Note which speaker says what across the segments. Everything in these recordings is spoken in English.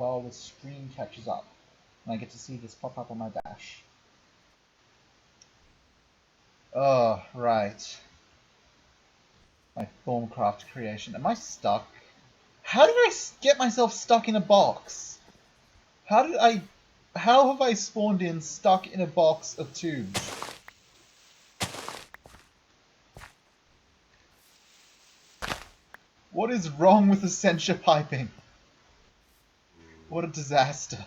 Speaker 1: while the stream catches up, and I get to see this pop up on my dash. Oh, right. My Thaumcraft creation. Am I stuck? How did I get myself stuck in a box? How have I spawned in stuck in a box of tubes? What is wrong with the censure piping? What a disaster. I'm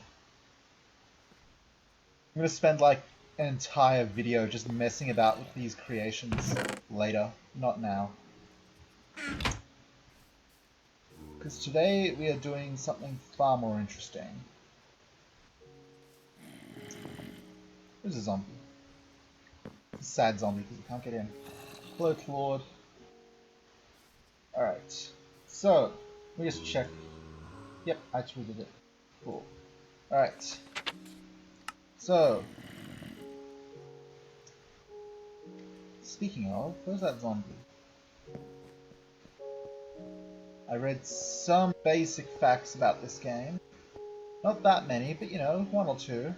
Speaker 1: gonna spend like an entire video just messing about with these creations later, not now. Because today we are doing something far more interesting. There's a zombie. It's a sad zombie because he can't get in. Hello, Claude. Alright. So, let me just check. Yep, I tweeted it. Cool. Alright. So, speaking of, where's that zombie? I read some basic facts about this game. Not that many, but you know, one or two.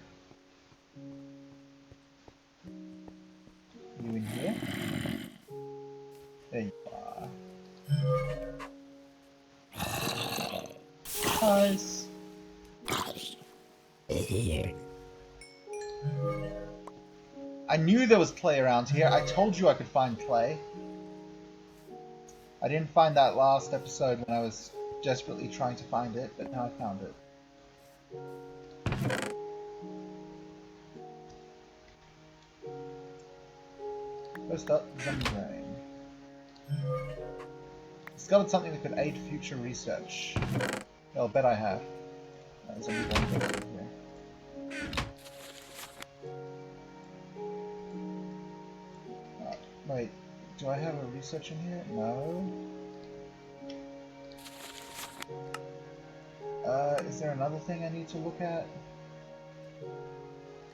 Speaker 1: You in here? There you are. Guys. I knew there was clay around here. I told you I could find clay. I didn't find that last episode when I was desperately trying to find it, but now I found it. First up, zombie brain. Discovered something that could aid future research. I'll bet I have. Zombie brain here. Wait, do I have a research in here? No. Is there another thing I need to look at?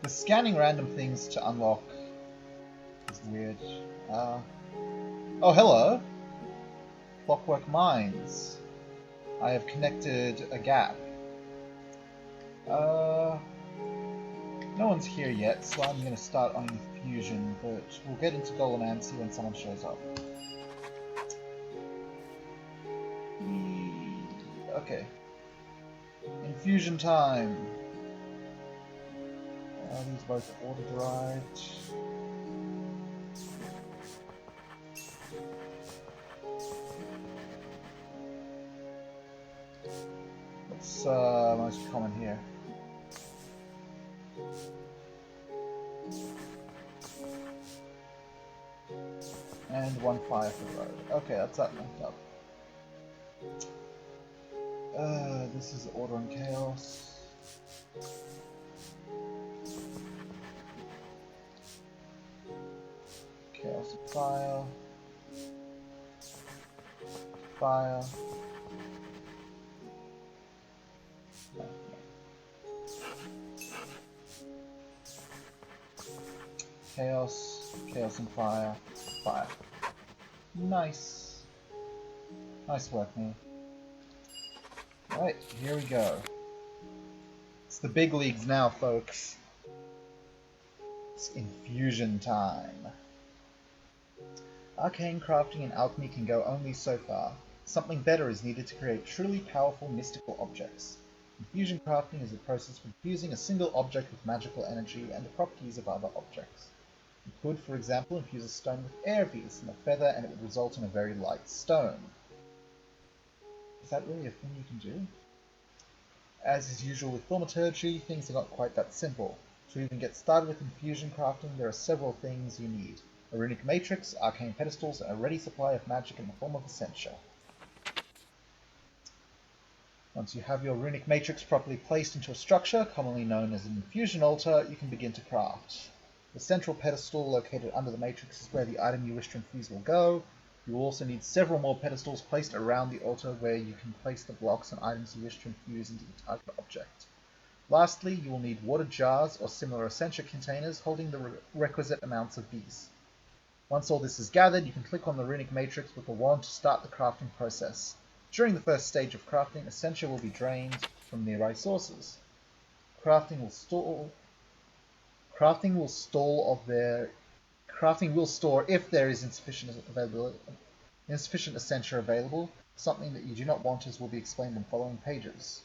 Speaker 1: The scanning random things to unlock is weird. Oh, hello! Clockwork Mines. I have connected a gap. No one's here yet, so I'm going to start on Infusion, but we'll get into Golomancy when someone shows up. Okay. Infusion time. These both auto-derived. What's most common here? And one fire for the road. Okay, that's that linked up. This is Order and Chaos. Chaos and Fire. Fire. Chaos. Chaos and Fire. Fire. Nice. Nice work, man. Alright, here we go. It's the big leagues now, folks. It's infusion time. Arcane crafting and alchemy can go only so far. Something better is needed to create truly powerful mystical objects. Infusion crafting is the process of infusing a single object with magical energy and the properties of other objects. You could, for example, infuse a stone with air beads and a feather and it would result in a very light stone. Is that really a thing you can do? As is usual with thaumaturgy, things are not quite that simple. To even get started with infusion crafting, there are several things you need. A runic matrix, arcane pedestals, and a ready supply of magic in the form of a censure. Once you have your runic matrix properly placed into a structure, commonly known as an infusion altar, you can begin to craft. The central pedestal located under the matrix is where the item you wish to infuse will go. You will also need several more pedestals placed around the altar where you can place the blocks and items you wish to infuse into the target object. Lastly, you will need water jars or similar censure containers holding the requisite amounts of these. Once all this is gathered, you can click on the runic matrix with a wand to start the crafting process. During the first stage of crafting, a censure will be drained, from nearby sources. Crafting will stall. Crafting will stall of their. Crafting will store if there is insufficient essentia available. Something that you do not want will be explained in following pages.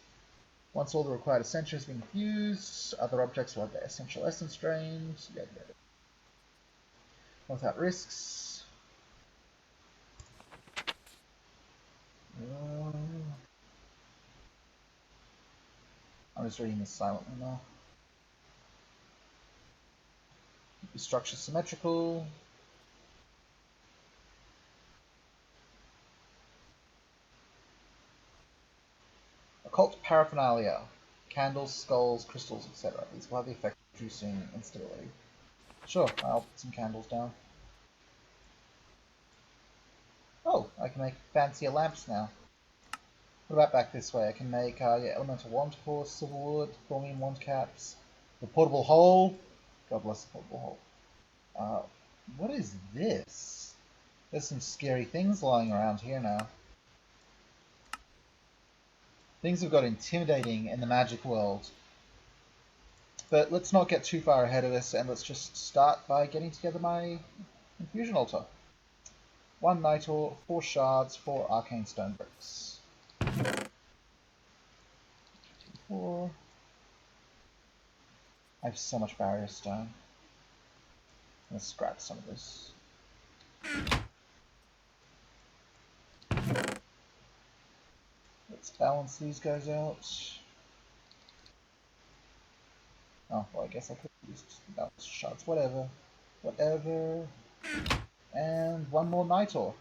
Speaker 1: Once all the required essentia has been fused, other objects will have their essential essence drained. Without risks. I'm just reading this silently now. Keep your structure symmetrical. Occult paraphernalia. Candles, skulls, crystals, etc. These will have the effect of reducing instability. Sure, I'll put some candles down. Oh, I can make fancier lamps now. What about back this way? I can make elemental wand horse, silverwood, chromium wand caps, the portable hole. God bless the portable hole. What is this? There's some scary things lying around here now. Things have got intimidating in the magic world. But let's not get too far ahead of us, and let's just start by getting together my infusion altar. 1 night ore, 4 shards, 4 arcane stone bricks. 4. I have so much barrier stone. I'm gonna scrap some of this. Let's balance these guys out. Oh, well, I guess I could use balance shards. Whatever. Whatever. And 1 more night ore.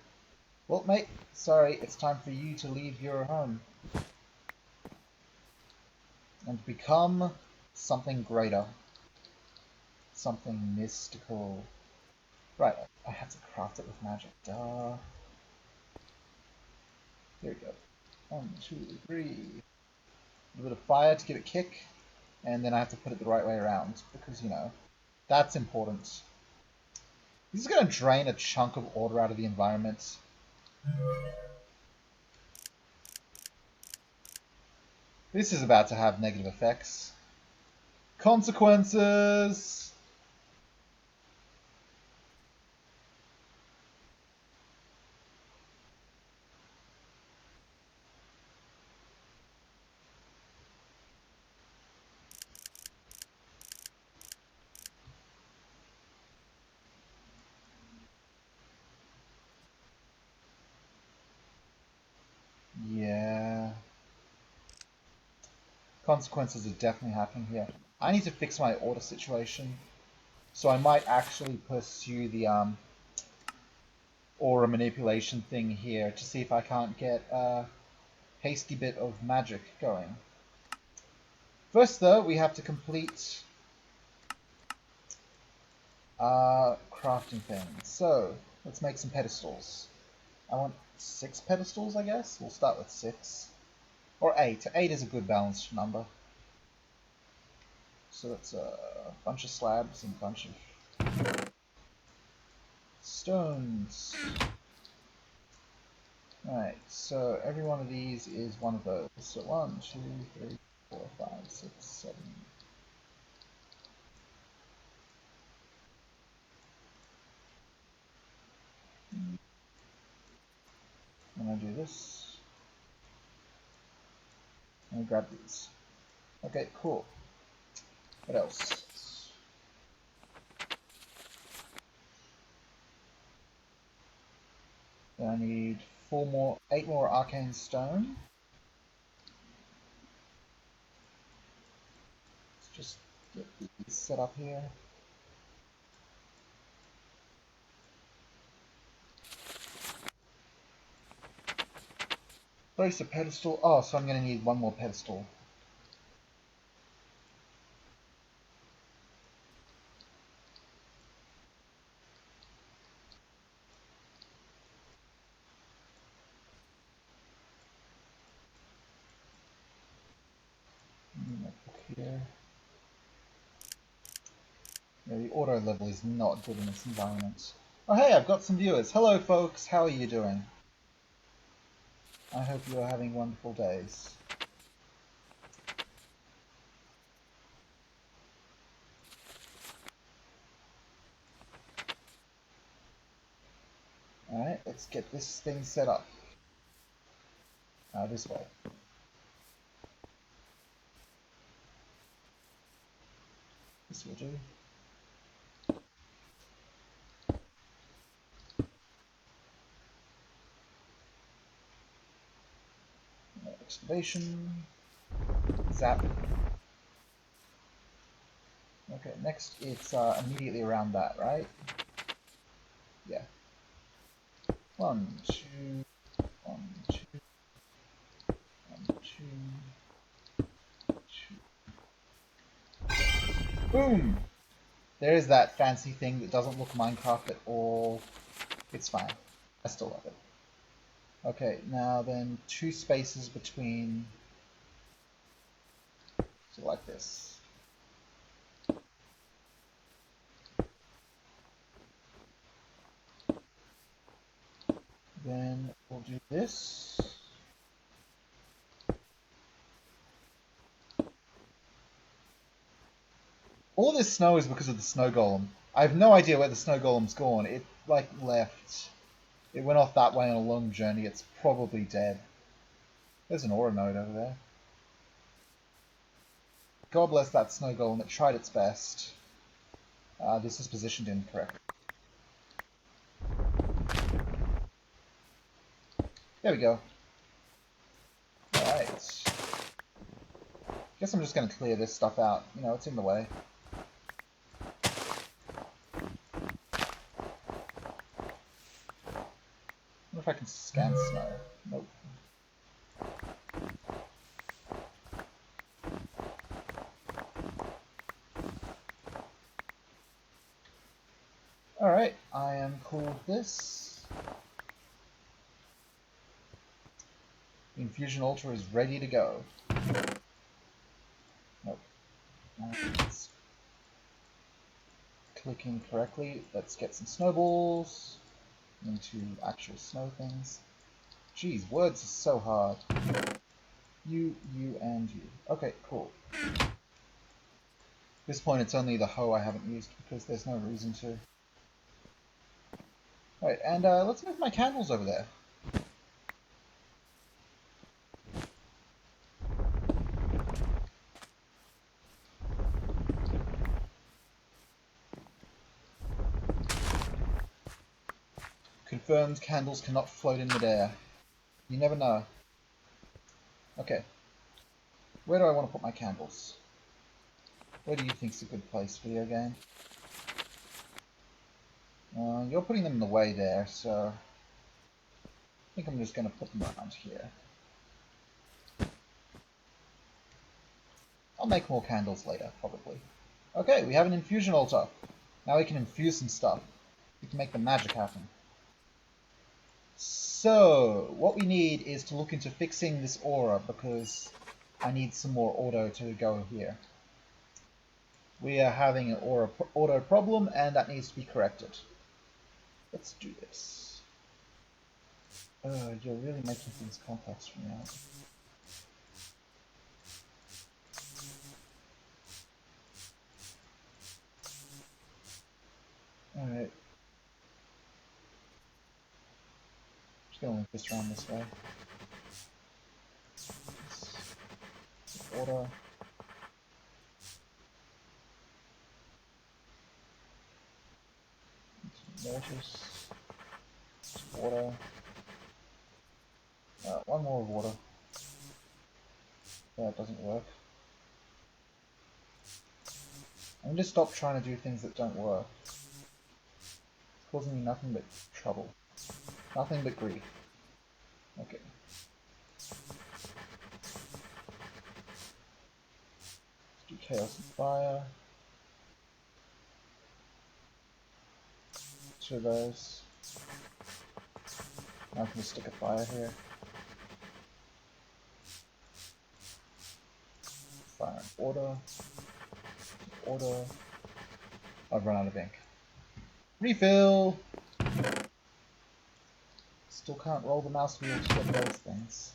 Speaker 1: Well, mate, sorry, it's time for you to leave your home. And become something greater. Something mystical. Right, I have to craft it with magic. Duh. There we go. 1, 2, 3. A bit of fire to give it kick. And then I have to put it the right way around. Because, you know, that's important. This is going to drain a chunk of order out of the environment. This is about to have negative effects. Consequences! Yeah. Consequences are definitely happening here. I need to fix my order situation. So I might actually pursue the aura manipulation thing here to see if I can't get a hasty bit of magic going. First though, we have to complete crafting things. So let's make some pedestals. I want 6 pedestals, I guess. We'll start with 6. Or 8. 8 is a good balanced number. So that's a bunch of slabs and a bunch of stones. Alright, so every one of these is one of those. So 1, 2, 3, 4, 5, 6, 7. I'm gonna do this. I'm gonna grab these. Okay, cool. What else? Then I need 8 more arcane stone. Let's just get these set up here. Place a pedestal. Oh, so I'm going to need 1 more pedestal. Here. Yeah, the auto level is not good in this environment. Oh hey, I've got some viewers. Hello folks, how are you doing? I hope you are having wonderful days. let's get this thing set up. This way. This will do. Excavation. Zap. Okay, next it's immediately around that, right? Yeah. 1, 2, 1, 2, 1, 2, 2. Boom! There is that fancy thing that doesn't look Minecraft at all. It's fine. I still love it. Okay, now then 2 spaces between, so like this. Then we'll do this. All this snow is because of the snow golem. I have no idea where the snow golem's gone. It, like, left. It went off that way on a long journey. It's probably dead. There's an aura node over there. God bless that snow golem. It tried its best. This is positioned incorrectly. There we go. Alright. Guess I'm just going to clear this stuff out. You know, it's in the way. I wonder if I can scan snow. Nope. Alright, I am cool with this. The infusion altar is ready to go. Nope. It's clicking correctly. Let's get some snowballs into actual snow things. Jeez, words are so hard. You, and you. Okay, cool. At this point, it's only the hoe I haven't used because there's no reason to. Alright, and let's move my candles over there. Confirmed candles cannot float in midair. You never know. Okay. Where do I want to put my candles? Where do you think's a good place, video game? You're putting them in the way there, so I think I'm just going to put them around here. I'll make more candles later, probably. Okay, we have an infusion altar. Now we can infuse some stuff. We can make the magic happen. So, what we need is to look into fixing this aura, because I need some more auto to go here. We are having an aura auto problem, and that needs to be corrected. Let's do this. You're really making things complex for me now. Alright. Just gonna link this around this way. Order. Mortars. Water. One more water. That doesn't work. I'm going to stop trying to do things that don't work. It's causing me nothing but trouble. Nothing but grief. Okay. Let's do chaos and fire. 2 of those. Now I'm going to stick a fire here. Fire and order. Order. I've run out of ink. Refill! Still can't roll the mouse wheel to get those things.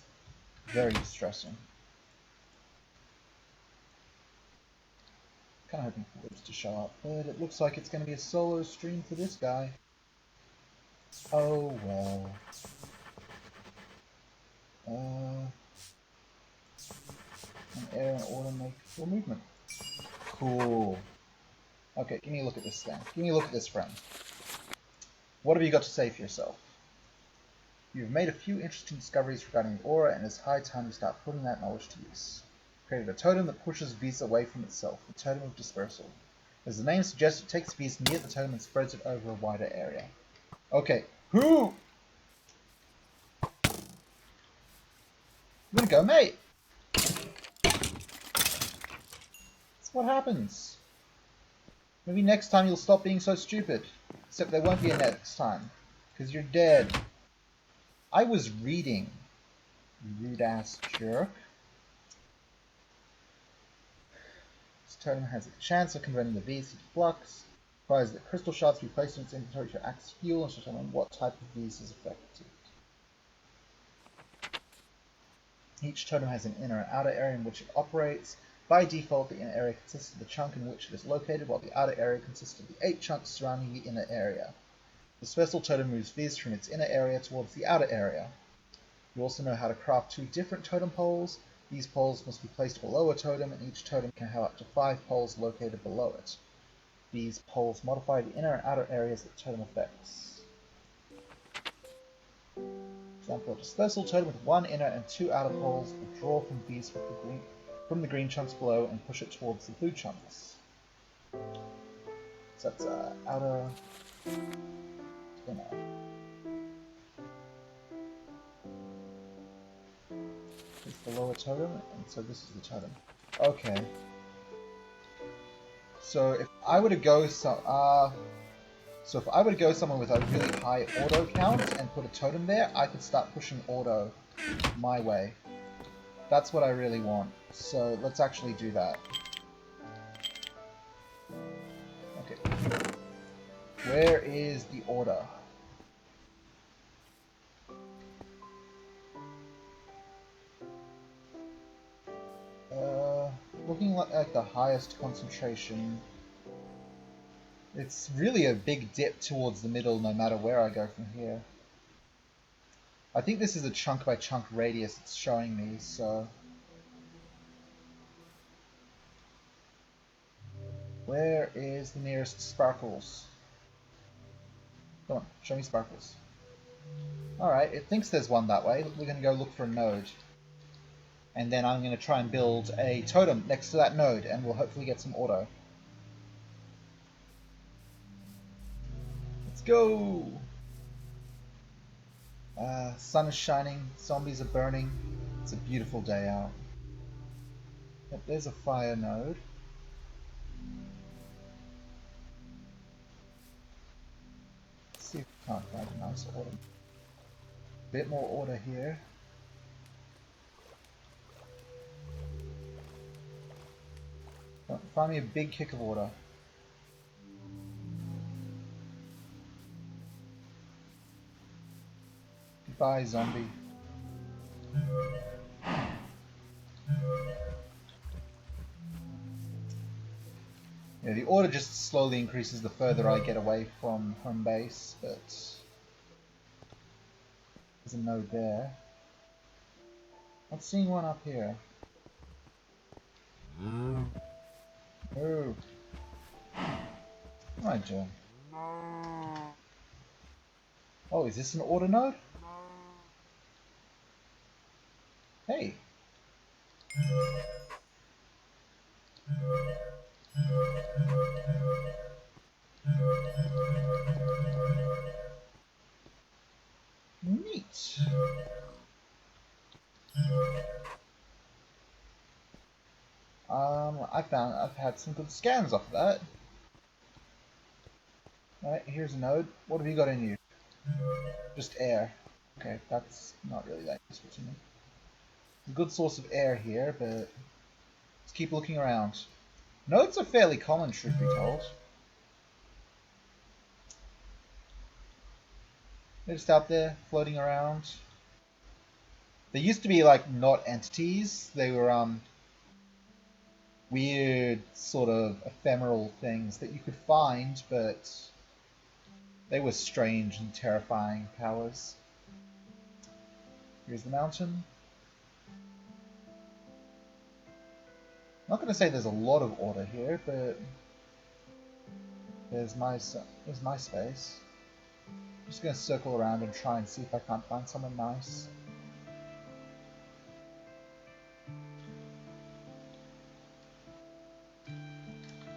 Speaker 1: Very distressing. Kind of hoping for Libs to show up, but it looks like it's going to be a solo stream for this guy. Oh well. An air and order make for movement. Cool. Okay, give me a look at this then. Give me a look at this, friend. What have you got to say for yourself? You've made a few interesting discoveries regarding the aura, and it's high time you start putting that knowledge to use. Created a totem that pushes bees away from itself, the totem of dispersal. As the name suggests, it takes bees near the totem and spreads it over a wider area. Okay, who? I'm gonna go, mate! That's what happens. Maybe next time you'll stop being so stupid. Except there won't be a next time. Because you're dead. I was reading. Rude ass jerk. This totem has a chance of converting the bees into flux. Requires that crystal shards be placed in its inventory to act as fuel and to determine what type of bees is affected. Each totem has an inner and outer area in which it operates. By default, the inner area consists of the chunk in which it is located, while the outer area consists of the 8 chunks surrounding the inner area. The special totem moves bees from its inner area towards the outer area. You also know how to craft 2 different totem poles. These poles must be placed below a totem, and each totem can have up to 5 poles located below it. These poles modify the inner and outer areas that the totem affects. For example, a dispersal totem with 1 inner and 2 outer poles will draw from bees from the green chunks below and push it towards the blue chunks. So that's outer, inner. It's the lower totem, and so this is the totem. Okay. So if I were to go somewhere with a really high auto count and put a totem there, I could start pushing auto my way. That's what I really want. So let's actually do that. Okay. Where is the order? Looking at the highest concentration, it's really a big dip towards the middle no matter where I go from here. I think this is a chunk by chunk radius it's showing me, so... Where is the nearest sparkles? Come on, show me sparkles. Alright, it thinks there's one that way. We're going to go look for a node. And then I'm going to try and build a totem next to that node, and we'll hopefully get some auto. Let's go! Sun is shining, zombies are burning. It's a beautiful day out. Yep, there's a fire node. Let's see if we can't find a nice order. Bit more order here. Find me a big kick of order. Goodbye, zombie. Yeah, the order just slowly increases the further I get away from home base, but there's a node there. Not seeing one up here. Oh. What am I doing? Oh, is this an order node? Hey. Neat. I've had some good scans off of that. Alright, here's a node. What have you got in you? Just air. Okay, that's not really that useful to me. A good source of air here, but let's keep looking around. Nodes are fairly common, truth be told. They're just out there, floating around. They used to be like not entities. They were weird sort of ephemeral things that you could find, but They were strange and terrifying powers. Here's the mountain. Not going to say there's a lot of order here, but there's my space. I'm just going to circle around and try and see if I can't find somewhere nice.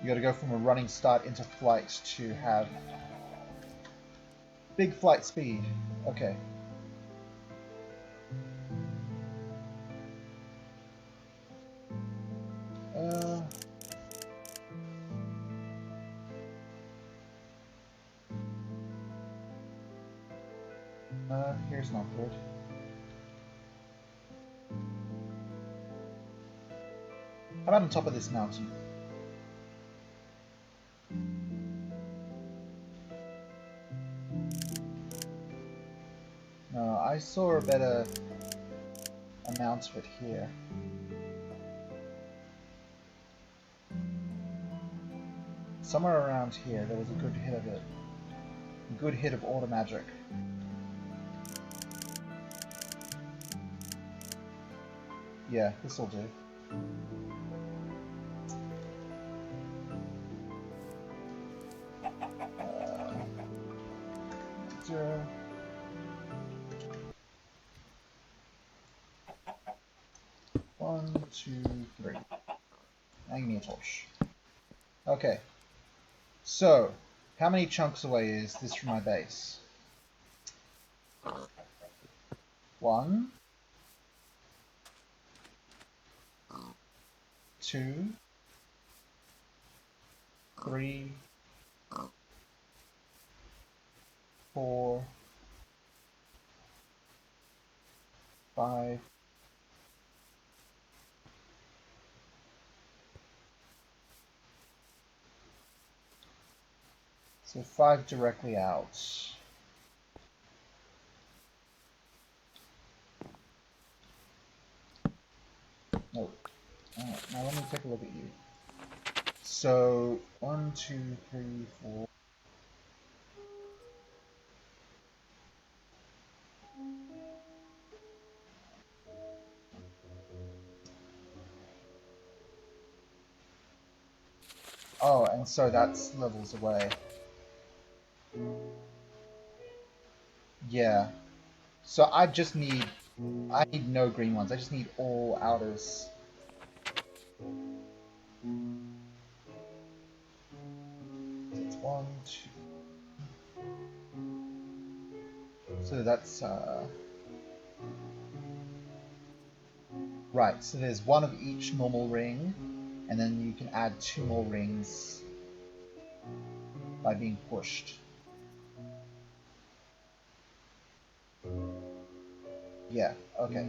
Speaker 1: You got to go from a running start into flight to have big flight speed. Okay. Here's not good. How about on top of this mountain? No, I saw a better amount of it here. Somewhere around here, there was a good hit of it. A good hit of order magic. Yeah, this'll do. Zero. One, two, three. Now give me a torch. Okay. So, how many chunks away is this from my base? 1, 2, 3, 4, 5, 5 directly out. Nope. Alright, now let me take a look at you. So, 1, 2, 3, 4. Oh, and so that's levels away. Yeah. So I need no green ones. I just need all outers. So it's 1, 2. So that's right. So there's one of each normal ring, and then you can add 2 more rings by being pushed. Yeah. Okay.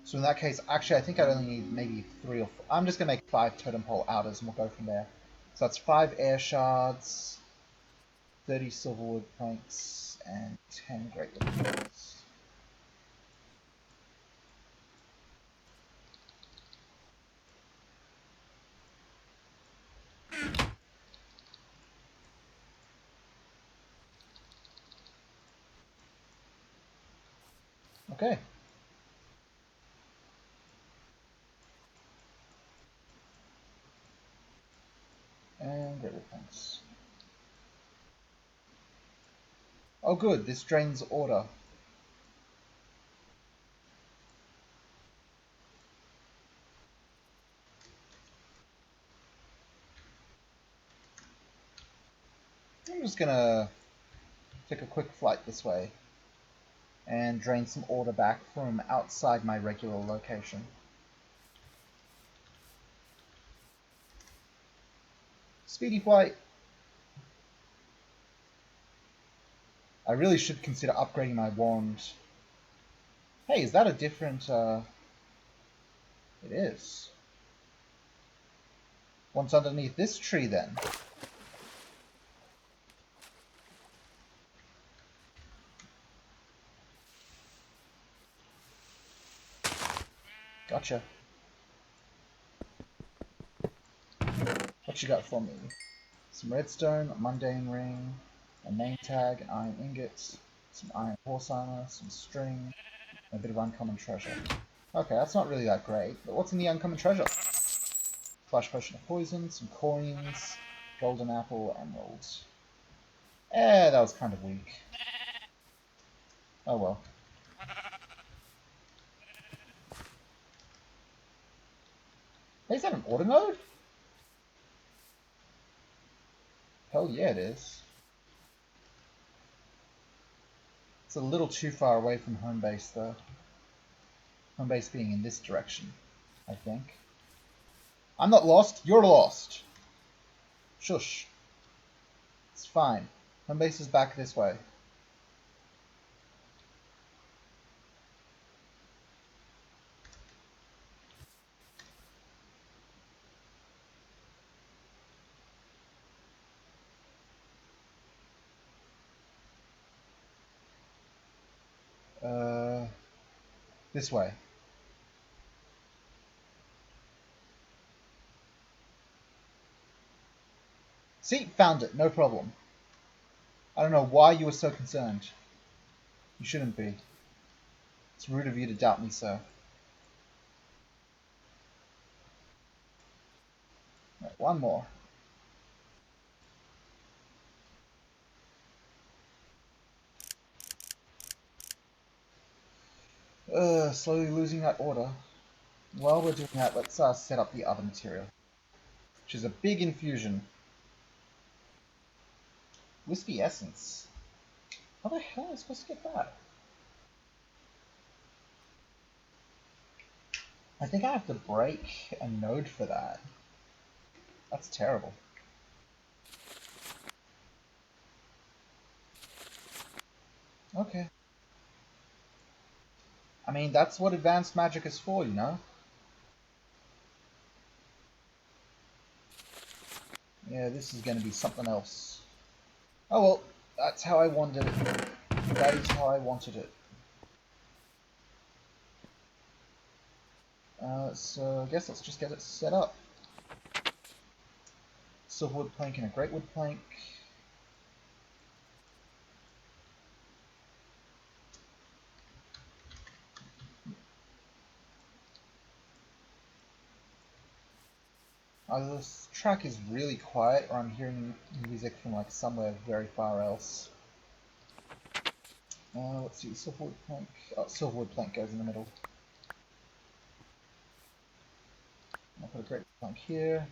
Speaker 1: So in that case, actually, I think I only need maybe 3 or 4. I'm just gonna make 5 totem pole outers, and we'll go from there. So that's 5 air shards, 30 silverwood planks, and 10 great wood planks. Okay. And great wood planks. Oh good, this drains order. I'm just gonna take a quick flight this way and drain some order back from outside my regular location. Speedy flight! I really should consider upgrading my wand. Hey, is that a different, It is. What's underneath this tree, then? Gotcha. What you got for me? Some redstone, a mundane ring, a name tag, an iron ingot, some iron horse armor, some string, and a bit of uncommon treasure. Okay, that's not really that great, but what's in the uncommon treasure? Flash potion of poison, some coins, golden apple, emeralds. That was kind of weak. Oh well. Hey, is that an auto mode? Hell yeah, it is. It's a little too far away from home base, though. Home base being in this direction, I think. I'm not lost, you're lost! Shush. It's fine. Home base is back this way. This way. See? Found it. No problem. I don't know why you were so concerned. You shouldn't be. It's rude of you to doubt me, sir. Right, one more. Slowly losing that order. While we're doing that, let's set up the other material, which is a big infusion. Wispy essence. How the hell am I supposed to get that? I think I have to break a node for that. That's terrible. Okay. I mean, that's what advanced magic is for, you know? Yeah, this is going to be something else. Oh well, that's how I wanted it. That is how I wanted it. So I guess let's just get it set up. Silverwood plank and a greatwood plank. Either this track is really quiet or I'm hearing music from like somewhere very far else. Let's see, silverwood plank. Oh, silverwood plank goes in the middle. I'll put a great plank here.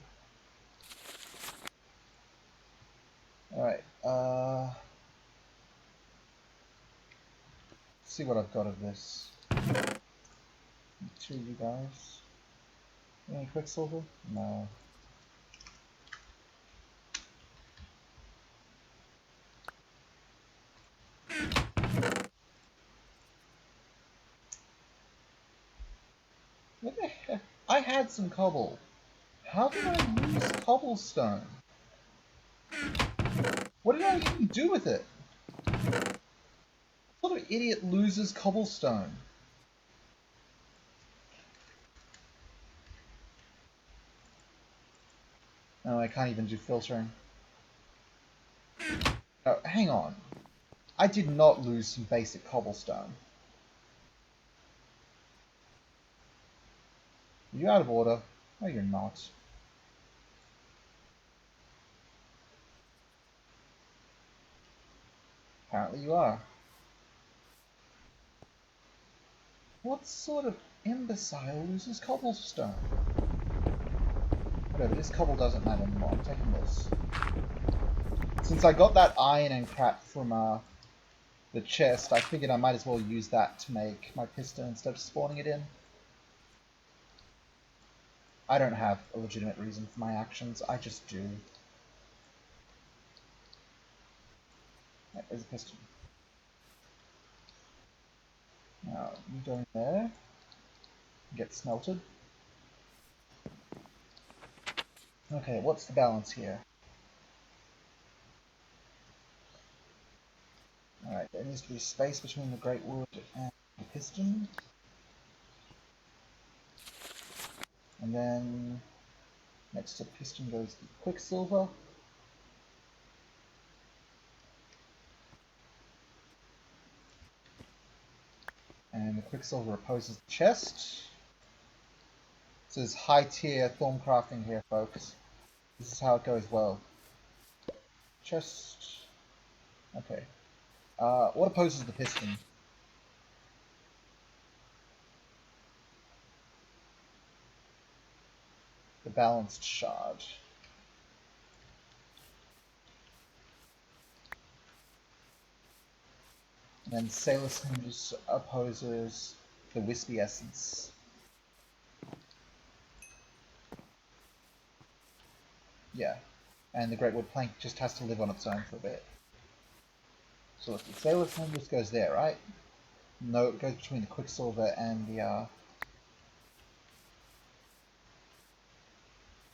Speaker 1: Alright, see what I've got of this. Two of you guys. Any quicksilver? No. What the heck? I had some cobble. How did I lose cobblestone? What did I even do with it? What sort of idiot loses cobblestone? No, I can't even do filtering. Oh, hang on. I did not lose some basic cobblestone. Are you out of order? No, you're not. Apparently you are. What sort of imbecile loses cobblestone? Whatever, this cobble doesn't matter anymore. I'm taking this. Since I got that iron and crap from the chest, I figured I might as well use that to make my piston instead of spawning it in. I don't have a legitimate reason for my actions, I just do. Right, there's a piston. Now, you go in there, get smelted. Okay, what's the balance here? Alright, there needs to be space between the great wood and the piston. And then next to piston goes the quicksilver. And the Quicksilver opposes the chest. This is high tier Thaumcrafting here, folks. This is how it goes well. Chest. Okay. What opposes the piston? The balanced shard. And then Sailor's Hinge opposes the Wispy Essence. Yeah. And the Greatwood Plank just has to live on its own for a bit. So let's see. Sailor's Hinge just goes there, right? No, it goes between the Quicksilver and the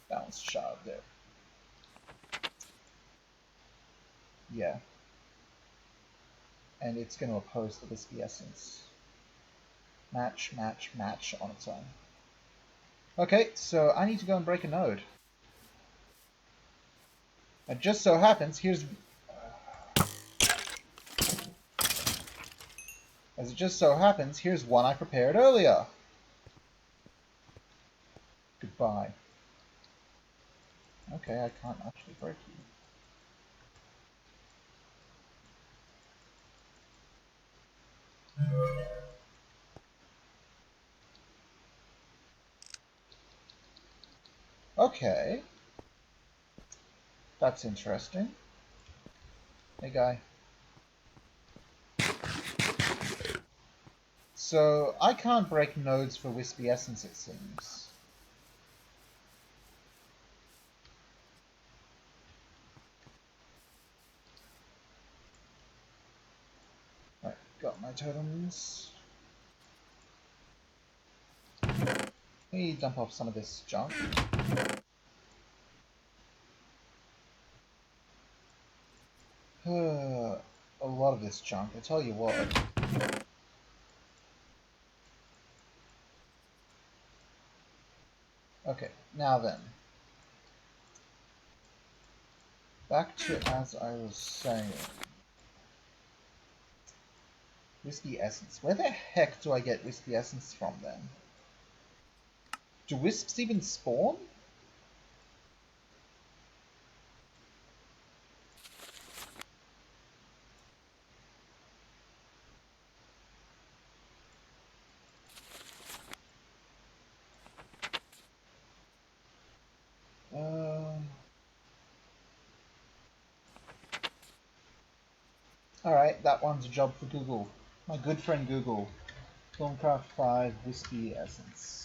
Speaker 1: balanced shard there. Yeah. And it's going to oppose the Wispy Essence. Match, match, match on its own. Okay, so I need to go and break a node. It just so happens, as it just so happens, here's one I prepared earlier. Goodbye. Okay, I can't actually break you. Okay. That's interesting. Hey, guy. So, I can't break nodes for Wispy Essence, it seems. Right, got my totems. Let me dump off some of this junk. A lot of this junk, I tell you what. Okay, now then. Back to as I was saying. Wispy Essence. Where the heck do I get Wispy Essence from then? Do wisps even spawn? Alright, that one's a job for Google. My good friend Google. Thaumcraft 5 Wispy Essence.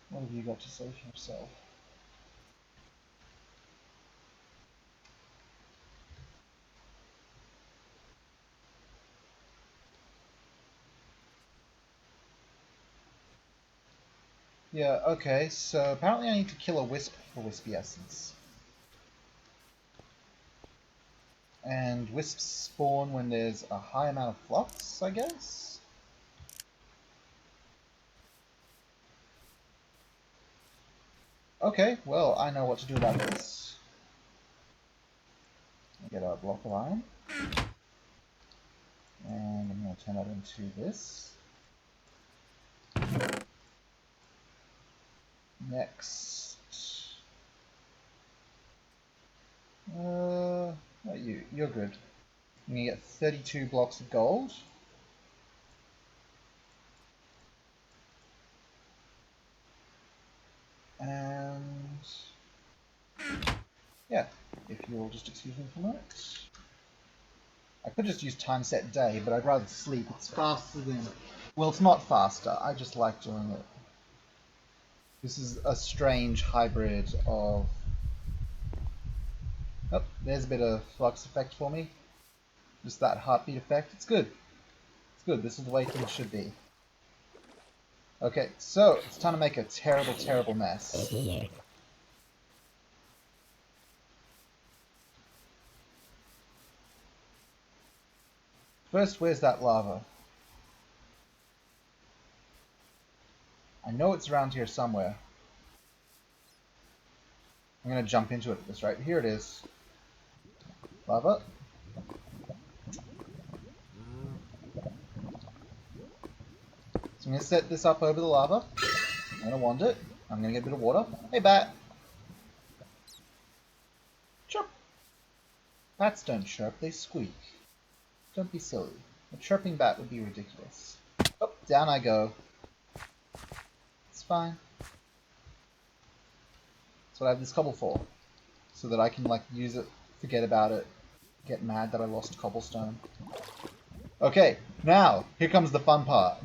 Speaker 1: What have you got to say for yourself? Yeah, okay, so apparently I need to kill a wisp for Wispy Essence. And wisps spawn when there's a high amount of flux, I guess? Okay, well, I know what to do about this. Get a block of iron. And I'm going to turn that into this. Next. You're good. I'm going to get 32 blocks of gold. And yeah, if you'll just excuse me for a moment. I could just use time set day, but I'd rather sleep. It's faster than... Well, it's not faster. I just like doing it. This is a strange hybrid of... Oh, there's a bit of flux effect for me. Just that heartbeat effect. It's good. It's good. This is the way things should be. Okay, so it's time to make a terrible, terrible mess. First, where's that lava? I know it's around here somewhere. I'm gonna jump into it at this rate. Here it is. Lava. So I'm gonna set this up over the lava. I'm gonna wand it. I'm gonna get a bit of water. Hey, bat. Chirp. Bats don't chirp, they squeak. Don't be silly. A chirping bat would be ridiculous. Oh, down I go. It's fine. That's what I have this cobble for. So that I can, like, use it, forget about it, get mad that I lost cobblestone. Okay, now, here comes the fun part.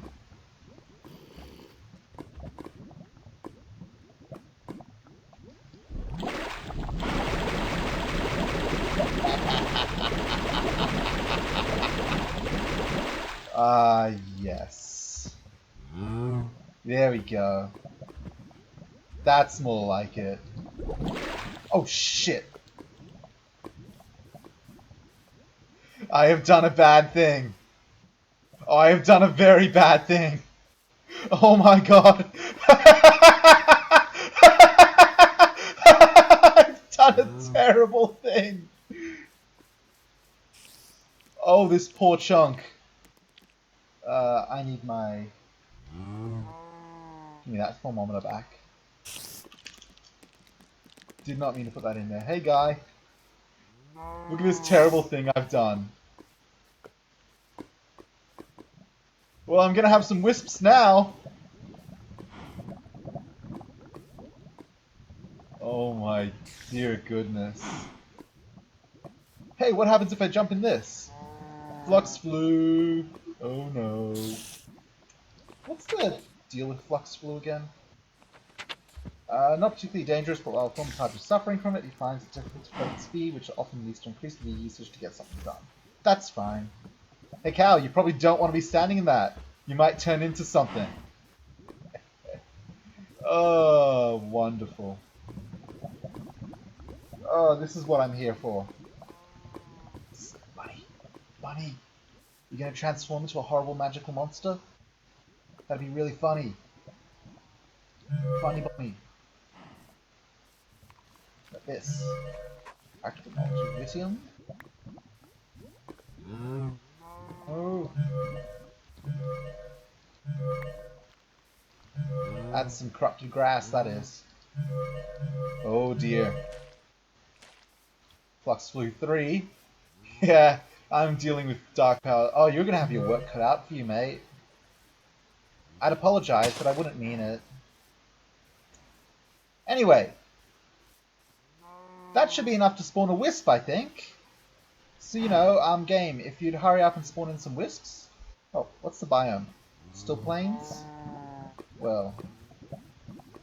Speaker 1: Yes. There we go. That's more like it. Oh, shit. I have done a bad thing. Oh, I have done a very bad thing. Oh my god. I've done a terrible thing. Oh, this poor chunk. I need my... Give me that thermometer back. Did not mean to put that in there. Hey, guy. Look at this terrible thing I've done. Well, I'm gonna have some wisps now. Oh my dear goodness. Hey, what happens if I jump in this? Flux flu. Oh no. What's the deal with flux flu again? Not particularly dangerous, but while Thaumcraft is suffering from it, he finds it difficult to cope with speed, which often leads to increased V usage to get something done. That's fine. Hey Cal, you probably don't want to be standing in that. You might turn into something. Oh, wonderful. Oh, this is what I'm here for. Bunny. Bunny. You gonna transform into a horrible magical monster? That'd be really funny. Funny bunny. Like this. Activated lithium. Oh. That's some corrupted grass, that is. Oh dear. Flux Flu 3. Yeah, I'm dealing with dark power. Oh, you're gonna have your work cut out for you, mate. I'd apologize, but I wouldn't mean it. Anyway. That should be enough to spawn a wisp, I think. So, you know, game, if you'd hurry up and spawn in some wisps. Oh, what's the biome? Still plains? Well,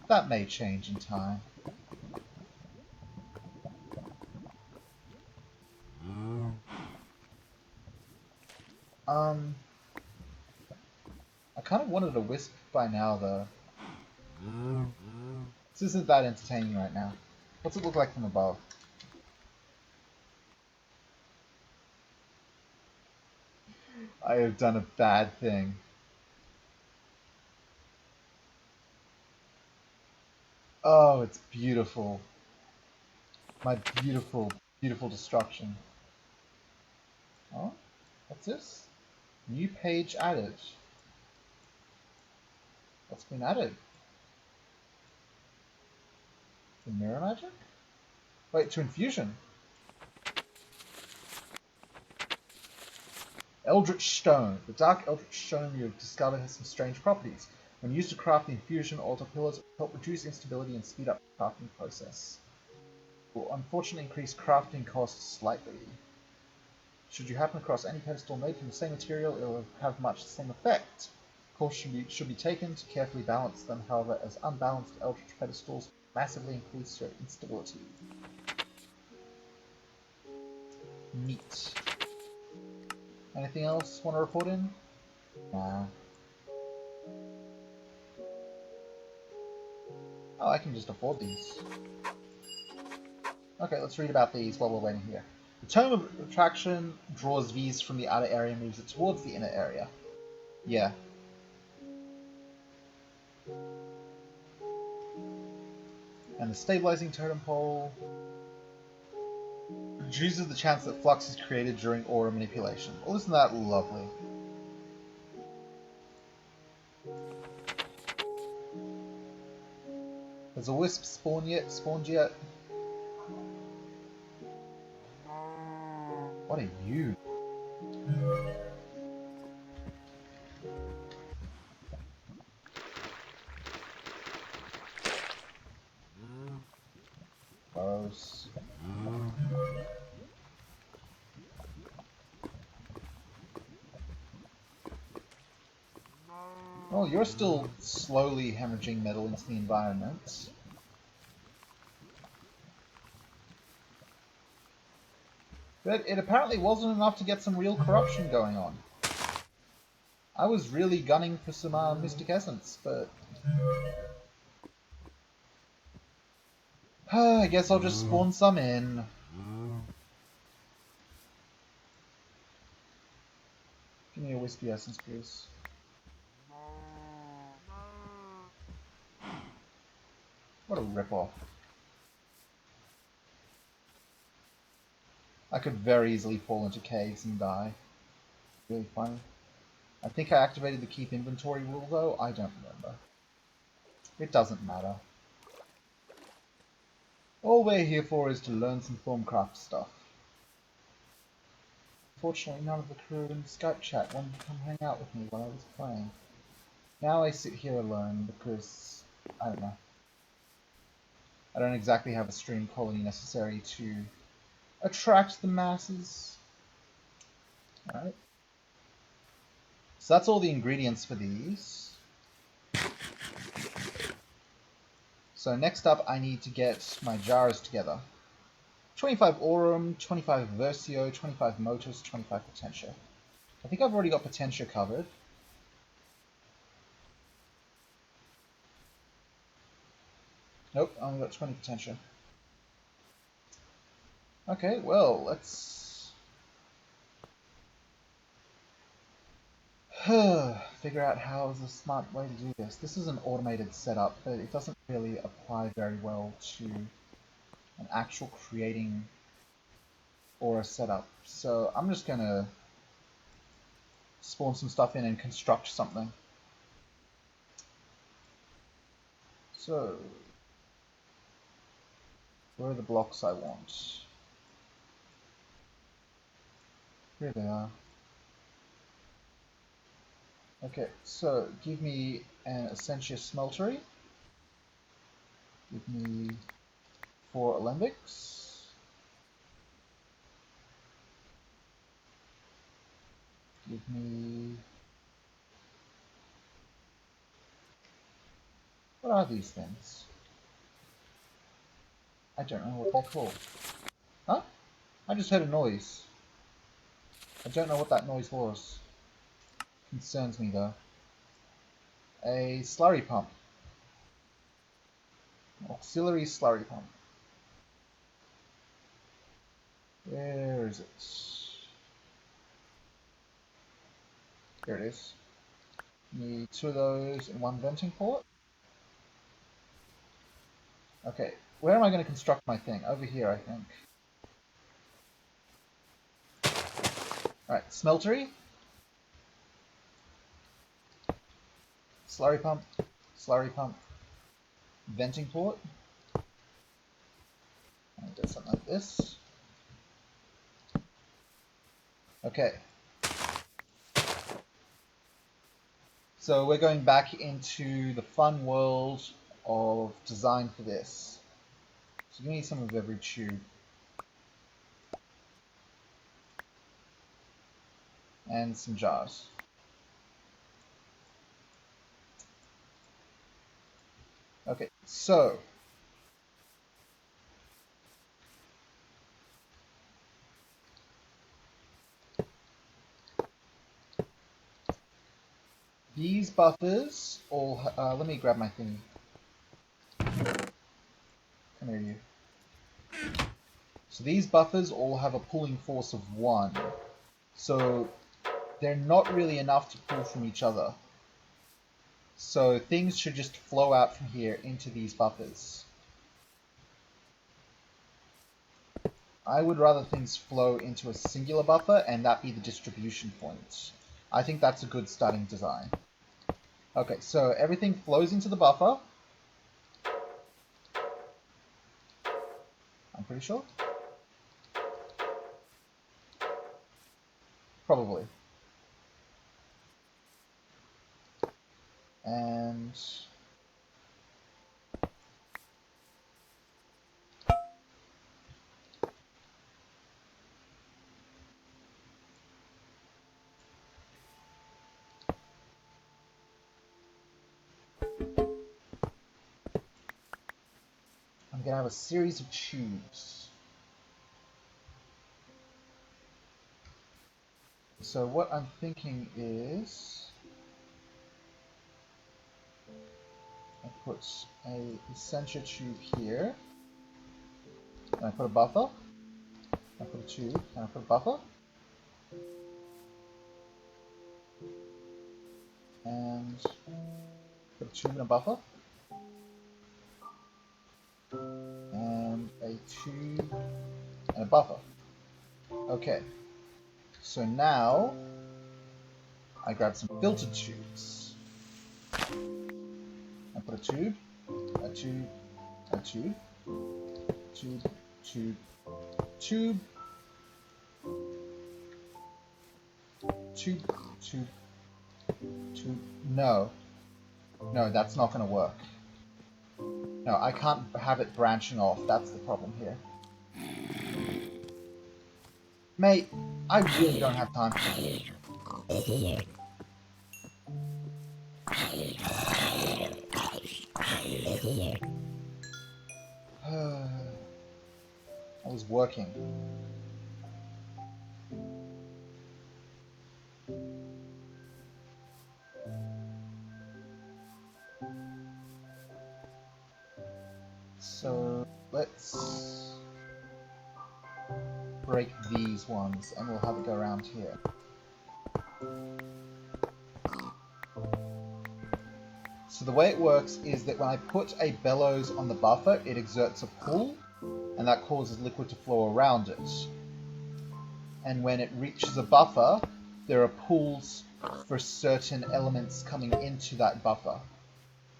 Speaker 1: that may change in time. I kind of wanted a wisp by now, though. This isn't that entertaining right now. What's it look like from above? I have done a bad thing. Oh, it's beautiful. My beautiful, beautiful destruction. Oh, what's this? New page added. What's been added? The mirror magic? Wait, to infusion. Eldritch Stone. The dark Eldritch Stone you have discovered has some strange properties. When used to craft the infusion altar pillars, it will help reduce instability and speed up the crafting process. It will unfortunately increase crafting costs slightly. Should you happen across any pedestal made from the same material, it will have much the same effect. Caution should be taken to carefully balance them, however, as unbalanced Eldritch pedestals massively increase your instability. Neat. Anything else want to report in? Nah. Oh, I can just afford these. Okay, let's read about these while we're waiting here. The tome of attraction draws V's from the outer area and moves it towards the inner area. Yeah. And the stabilizing totem pole reduces the chance that flux is created during aura manipulation. Well, isn't that lovely? Has a wisp spawned yet? What are you? Gross. Well, you're still slowly hemorrhaging metal into the environment. But it apparently wasn't enough to get some real corruption going on. I was really gunning for some Mystic Essence, but... I guess I'll just spawn some in. Give me a Wispy Essence, please. What a ripoff. I could very easily fall into caves and die. Really funny. I think I activated the keep inventory rule though, I don't remember. It doesn't matter. All we're here for is to learn some Thaumcraft stuff. Unfortunately, none of the crew in Skype chat wanted to come hang out with me while I was playing. Now I sit here alone because, I don't know. I don't exactly have a stream quality necessary to attract the masses. Alright. So that's all the ingredients for these. So next up I need to get my jars together. 25 Aurum, 25 Versio, 25 Motus, 25 Potentia. I think I've already got Potentia covered. Nope, I only got 20 Potentia. Okay, well, let's figure out how is a smart way to do this. This is an automated setup, but it doesn't really apply very well to an actual creating aura setup. So I'm just gonna spawn some stuff in and construct something. So, where are the blocks I want? Here they are. Okay, so give me an Essentia Smeltery. Give me 4 Alembics. Give me... What are these things? I don't know what they're called. Huh? I just heard a noise. I don't know what that noise was. Concerns me though. A slurry pump. Auxiliary slurry pump. Where is it? Here it is. Need 2 of those and 1 venting port. Okay, where am I going to construct my thing? Over here, I think. Alright, smeltery. Slurry pump. Slurry pump. Venting port. And do something like this. Okay. So we're going back into the fun world of design for this. So give me some of every tube. And some jars. Okay, so these buffers all let me grab my thingy. Come here, you. So these buffers all have a pulling force of 1. So they're not really enough to pull from each other. So things should just flow out from here into these buffers. I would rather things flow into a singular buffer and that be the distribution point. I think that's a good starting design. Okay, so everything flows into the buffer. I'm pretty sure. Probably. And I'm going to have a series of tubes. So what I'm thinking is I put a eccentric tube here, and I put a buffer, I put a tube, and I put a buffer, and put a tube and a buffer, and a tube and a buffer. Okay, so now I grab some filtered tubes. I put a tube, a tube, a tube, tube, tube, tube, tube, tube, tube. No, that's not going to work. No, I can't have it branching off. That's the problem here. Mate, I really don't have time for this. I was working. So let's break these ones and we'll have it go around here. So the way it works is that when I put a bellows on the buffer, it exerts a pull, and that causes liquid to flow around it. And when it reaches a buffer, there are pulls for certain elements coming into that buffer.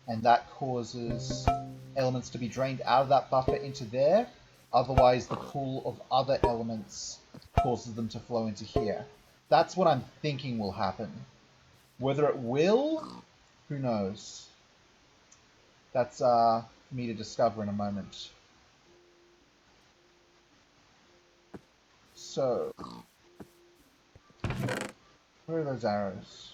Speaker 1: And that causes elements to be drained out of that buffer into there. Otherwise, the pull of other elements causes them to flow into here. That's what I'm thinking will happen. Whether it will, who knows? That's for me to discover in a moment. So, where are those arrows?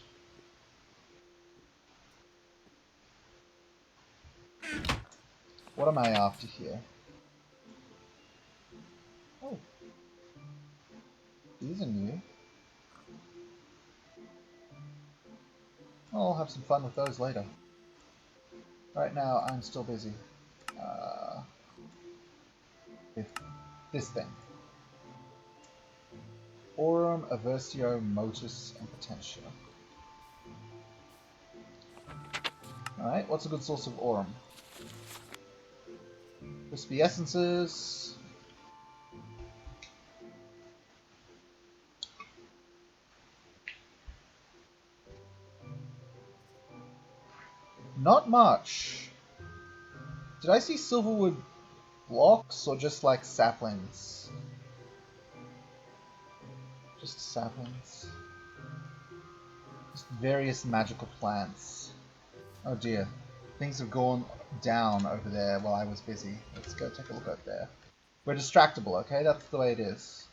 Speaker 1: What am I after here? Oh, these are new. I'll have some fun with those later. Right now, I'm still busy with this thing. Aurum, Aversio, Motus, and Potentia. Alright, what's a good source of Aurum? Crispy essences. Not much. Did I see silverwood blocks or just like saplings? Just saplings. Just various magical plants. Oh dear. Things have gone down over there while I was busy. Let's go take a look out there. We're distractible, okay? That's the way it is.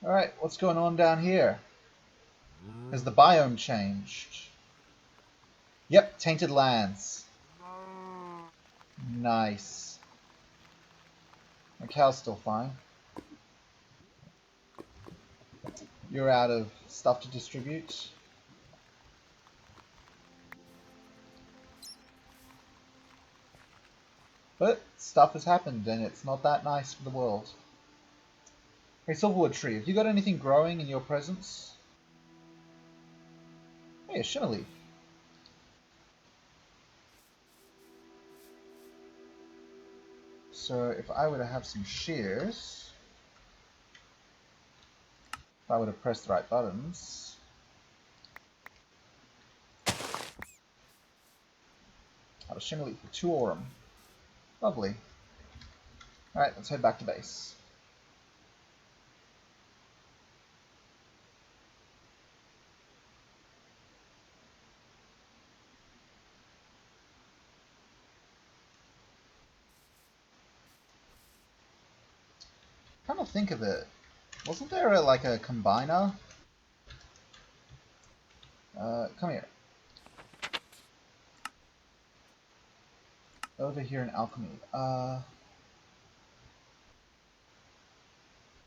Speaker 1: Alright, what's going on down here? Has the biome changed? Yep, tainted lands. Nice. My cow's still fine. You're out of stuff to distribute. But stuff has happened, and it's not that nice for the world. Hey, Silverwood Tree, have you got anything growing in your presence? Hey, a shimmer leaf. So if I were to have some shears, if I were to press the right buttons, I have a shimmer leaf with 2 aurum. Lovely. Alright, let's head back to base. Come to think of it, wasn't there like a combiner? Come here. Over here in alchemy. No,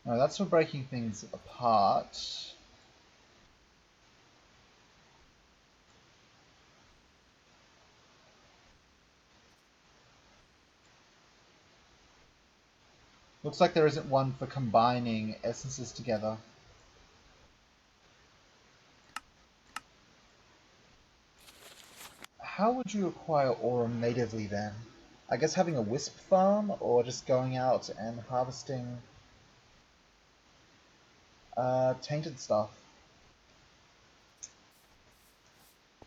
Speaker 1: that's for breaking things apart. Looks like there isn't one for combining essences together. How would you acquire aurum natively then? I guess having a wisp farm, or just going out and harvesting tainted stuff.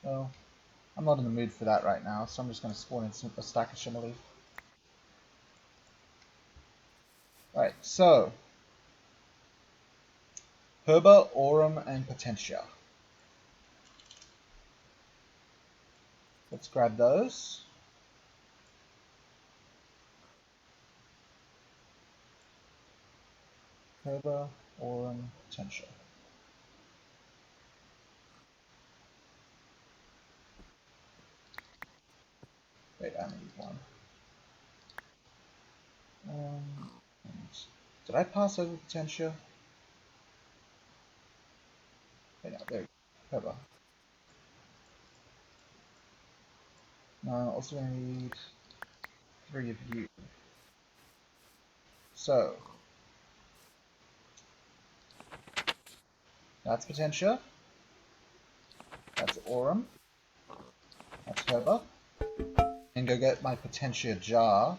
Speaker 1: Well, I'm not in the mood for that right now, so I'm just going to spawn in a stack of shimmer leaf. Right, so Herba, aurum, and potentia. Let's grab those. Herba, aurum, potentia. Wait, I need one. Did I pass over potentia? Wait, no, there. Herba. No, I'm also going to need 3 of you. So, that's potentia. That's aurum. That's herba. And go get my potentia jar.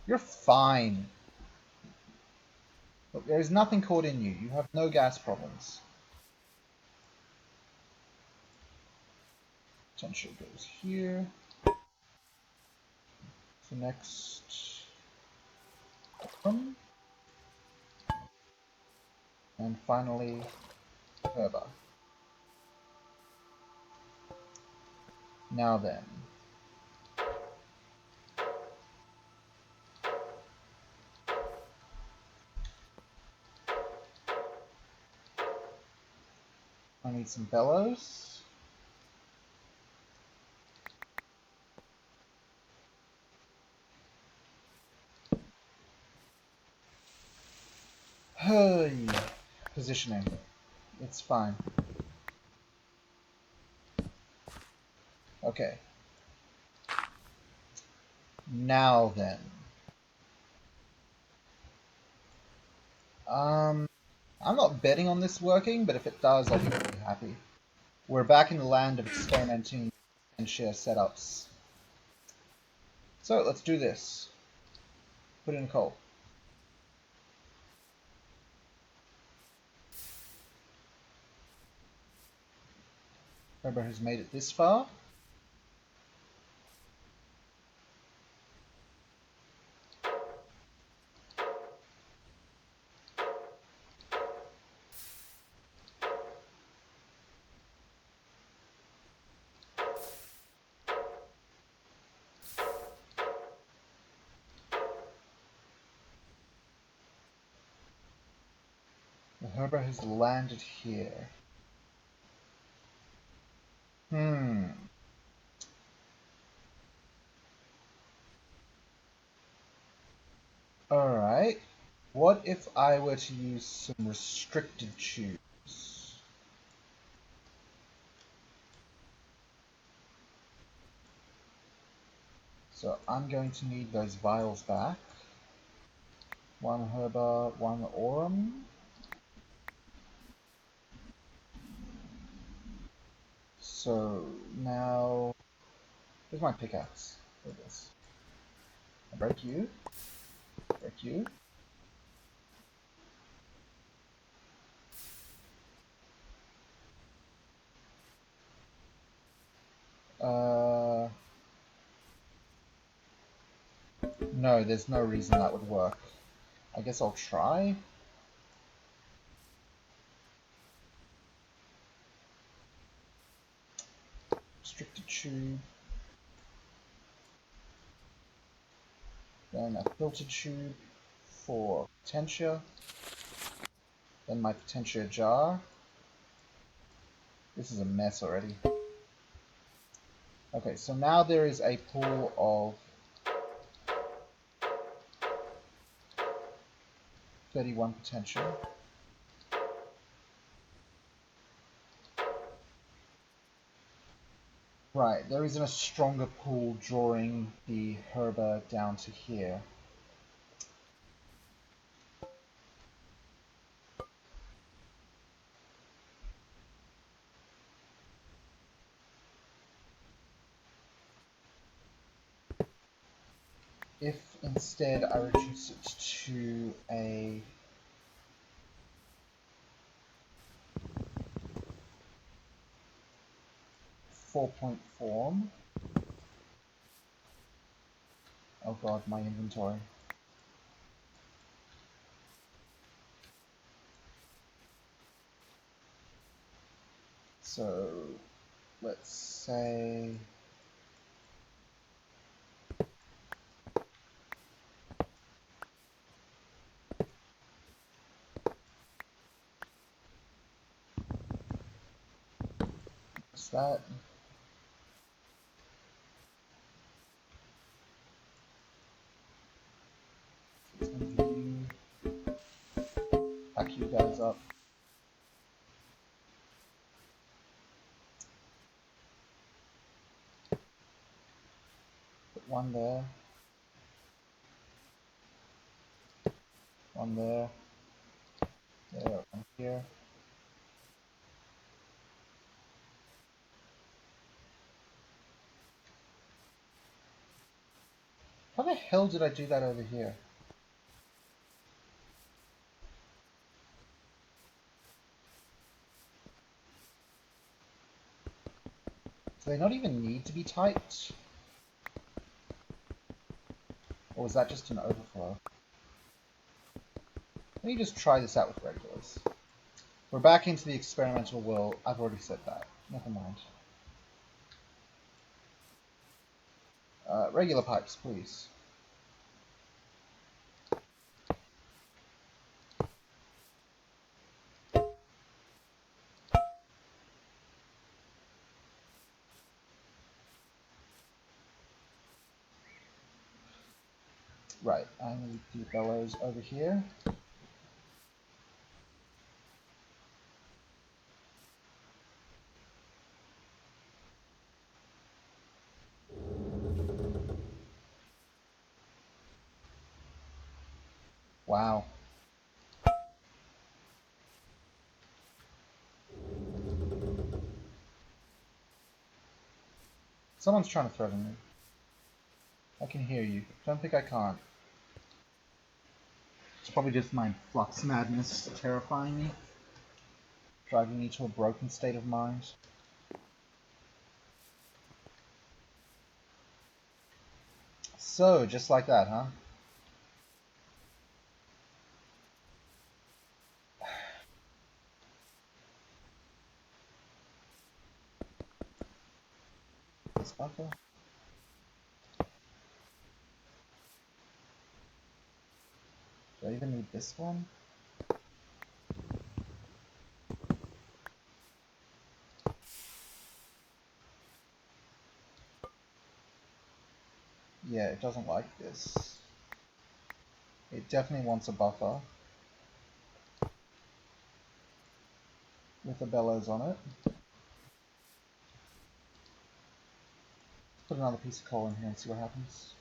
Speaker 1: You're fine. Look, there is nothing caught in you. You have no gas problems. Potential goes here. So next, and finally, herba. Now then, I need some bellows. Hey, positioning. It's fine. Okay. Now then. I'm not betting on this working, but if it does, I'll be really happy. We're back in the land of experimenting and share setups. So let's do this. Put in coal. Herba has made it this far. The Herba has landed here. Alright. What if I were to use some restricted tubes? So I'm going to need those vials back. One herba, one aurum. So now, here's my pickaxe. There it is. I break you. Break you. No, there's no reason that would work. I guess I'll try. Restricted tube. Then a filtered tube for potentia. Then my potentia jar. This is a mess already. Okay, so now there is a pool of 31 potentia. Right, there isn't a stronger pool drawing the herba down to here. If instead I reduce it to a four-point form. Oh god, my inventory. So let's say what's that? It's gonna be you. Pack you guys up. Put one there. One there. There, one here. How the hell did I do that over here? Do they not even need to be typed? Or was that just an overflow? Let me just try this out with regulars. We're back into the experimental world. I've already said that. Never mind. Regular pipes, please. Right, I need the bellows over here. Wow. Someone's trying to threaten me. I can hear you. Don't think I can't. It's probably just my flux madness terrifying me. Driving me to a broken state of mind. So, just like that, huh? This fucker? Do I even need this one? Yeah, it doesn't like this. It definitely wants a buffer with a bellows on it. Put another piece of coal in here and see what happens.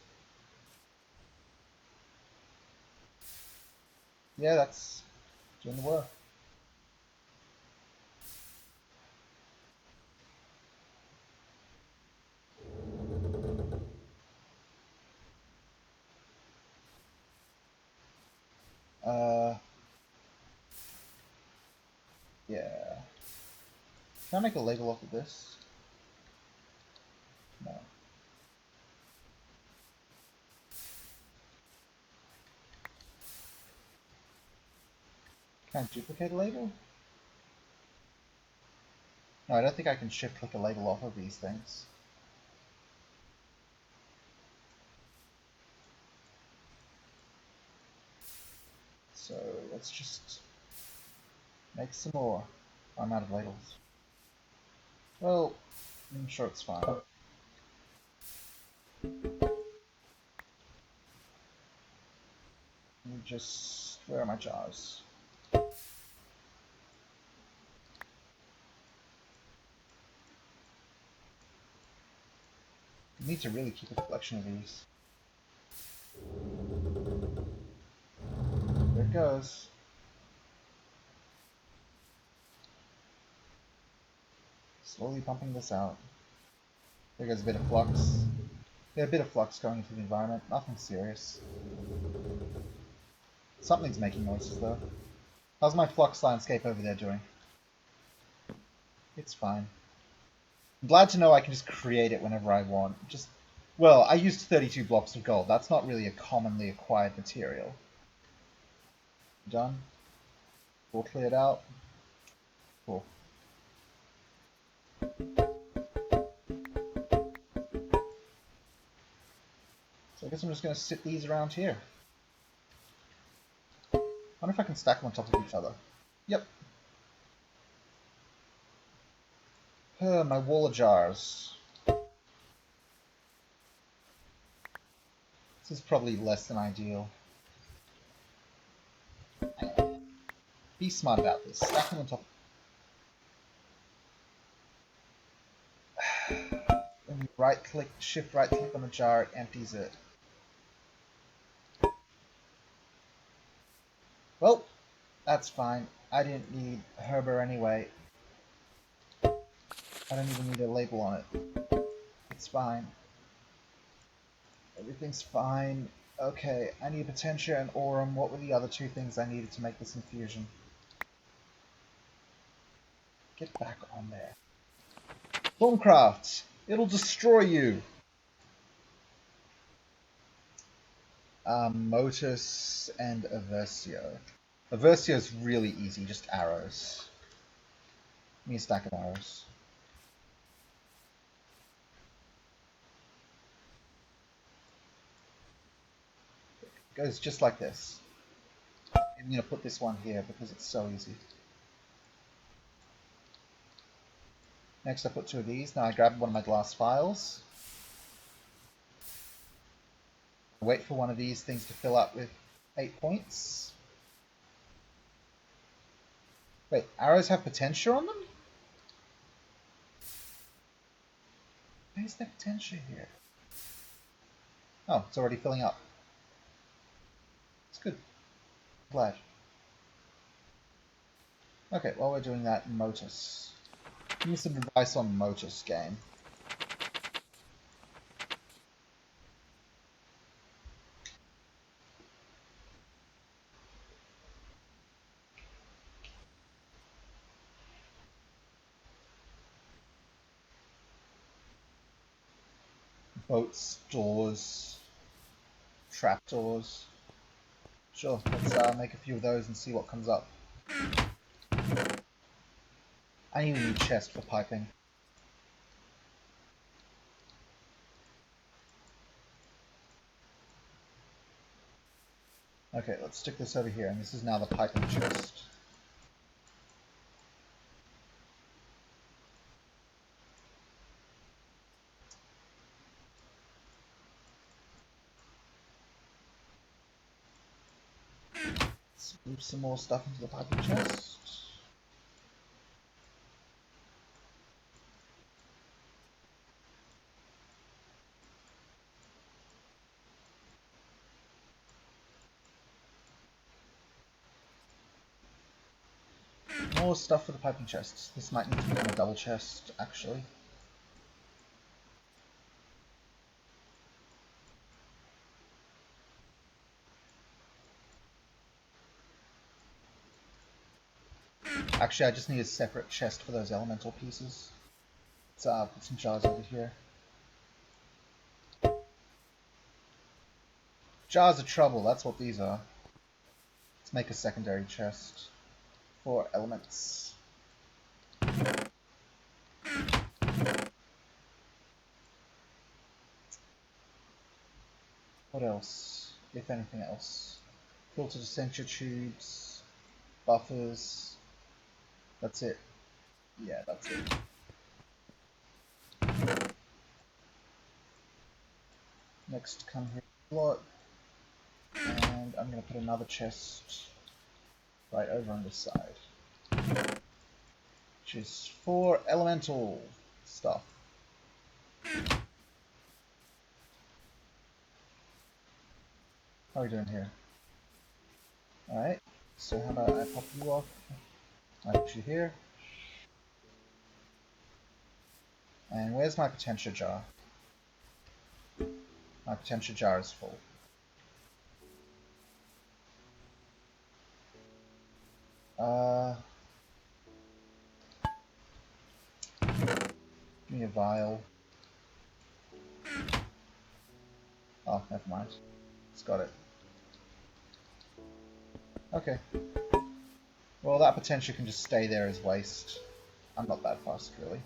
Speaker 1: Yeah, that's doing the work. Uh, yeah. Can I make a label off of this? No. Can I duplicate a label? No, I don't think I can shift click a label off of these things. So let's just make some more. I'm out of labels. Well, I'm sure it's fine. Let me just... where are my jars? I need to really keep a collection of these. There it goes. Slowly pumping this out. There goes a bit of flux. Yeah, a bit of flux going into the environment. Nothing serious. Something's making noises though. How's my flux landscape over there doing? It's fine. I'm glad to know I can just create it whenever I want. Well, I used 32 blocks of gold. That's not really a commonly acquired material. Done. All cleared out. Cool. So I guess I'm just going to sit these around here. I wonder if I can stack them on top of each other. Yep. My wall of jars. This is probably less than ideal. Be smart about this. Stack them on top. When you right click, shift right click on the jar, it empties it. Well, that's fine. I didn't need Herber anyway. I don't even need a label on it. It's fine. Everything's fine. Okay, I need Potentia and Aurum. What were the other two things I needed to make this infusion? Get back on there. Thaumcraft! It'll destroy you! Motus and Aversio. Aversio's really easy, just arrows. Give me a stack of arrows. It goes just like this. I'm going to put this one here because it's so easy. Next I put two of these. Now I grab one of my glass files. Wait for one of these things to fill up with 8 points. Wait, arrows have potential on them? Where's the potential here? Oh, it's already filling up. It's good. Glad. Okay, while we're doing that, Motus. Give me some advice on Motus, game. Boats, doors, trapdoors. Sure, let's make a few of those and see what comes up. I need a new chest for piping. Okay, let's stick this over here, and this is now the piping chest. Move some more stuff into the piping chest. More stuff for the piping chest. This might need to become a double chest, actually. Actually, I just need a separate chest for those elemental pieces. Let's put some jars over here. Jars of trouble, that's what these are. Let's make a secondary chest for elements. What else, if anything else? Filtered essential tubes, buffers. That's it. Yeah, that's it. Next, come here, slot, and I'm going to put another chest right over on this side, which is for elemental stuff. How are we doing here? Alright, so how about I pop you off? I put you here. And where's my potential jar? My potential jar is full. Give me a vial. Oh, never mind. It's got it. Okay. Well, that potential can just stay there as waste. I'm not that fast, really.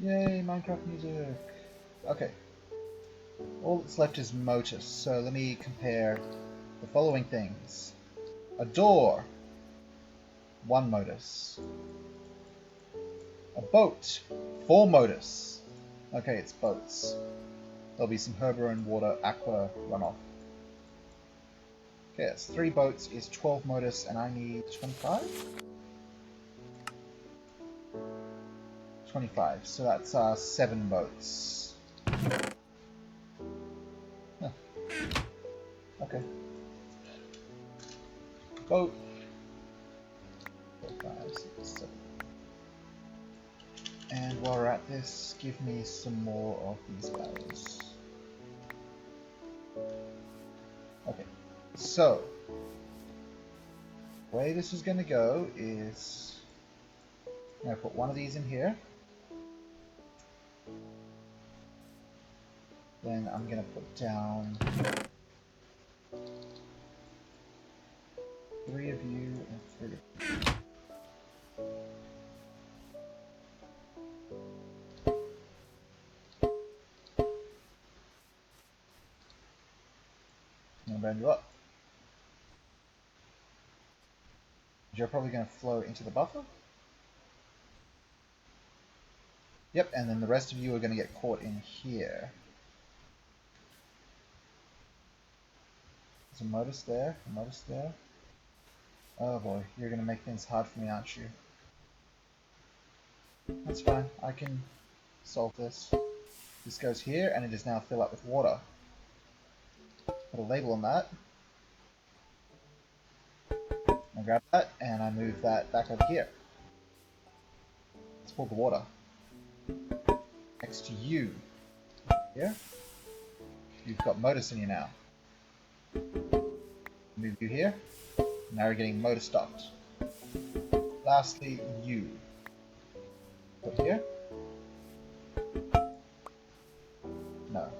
Speaker 1: Yay, Minecraft music! Okay. All that's left is Motus, so let me compare the following things. A door, 1 Motus. A boat, 4 Motus. Okay, it's boats. There'll be some Herber and water aqua runoff. Okay, that's 3 boats is 12 Motus, and I need 25? 25, so that's 7 boats. Huh. Okay. Boat. 4, 5, 6, 7. And while we're at this, give me some more of these guys. Okay, so the way this is going to go is I'm going to put one of these in here. Then I'm going to put down 3 of you and 3 of you. I'm going to burn you up. You're probably going to flow into the buffer. Yep, and then the rest of you are going to get caught in here. There's a Motus there, a Motus there. Oh boy, you're going to make things hard for me, aren't you? That's fine, I can solve this. This goes here, and it is now filled up with water. Put a label on that. I grab that, and I move that back over here. Let's pull the water. Next to you. Here. You've got Motus in you now. Move you here. Now you're getting Motus stopped. Lastly, you. Put here. No.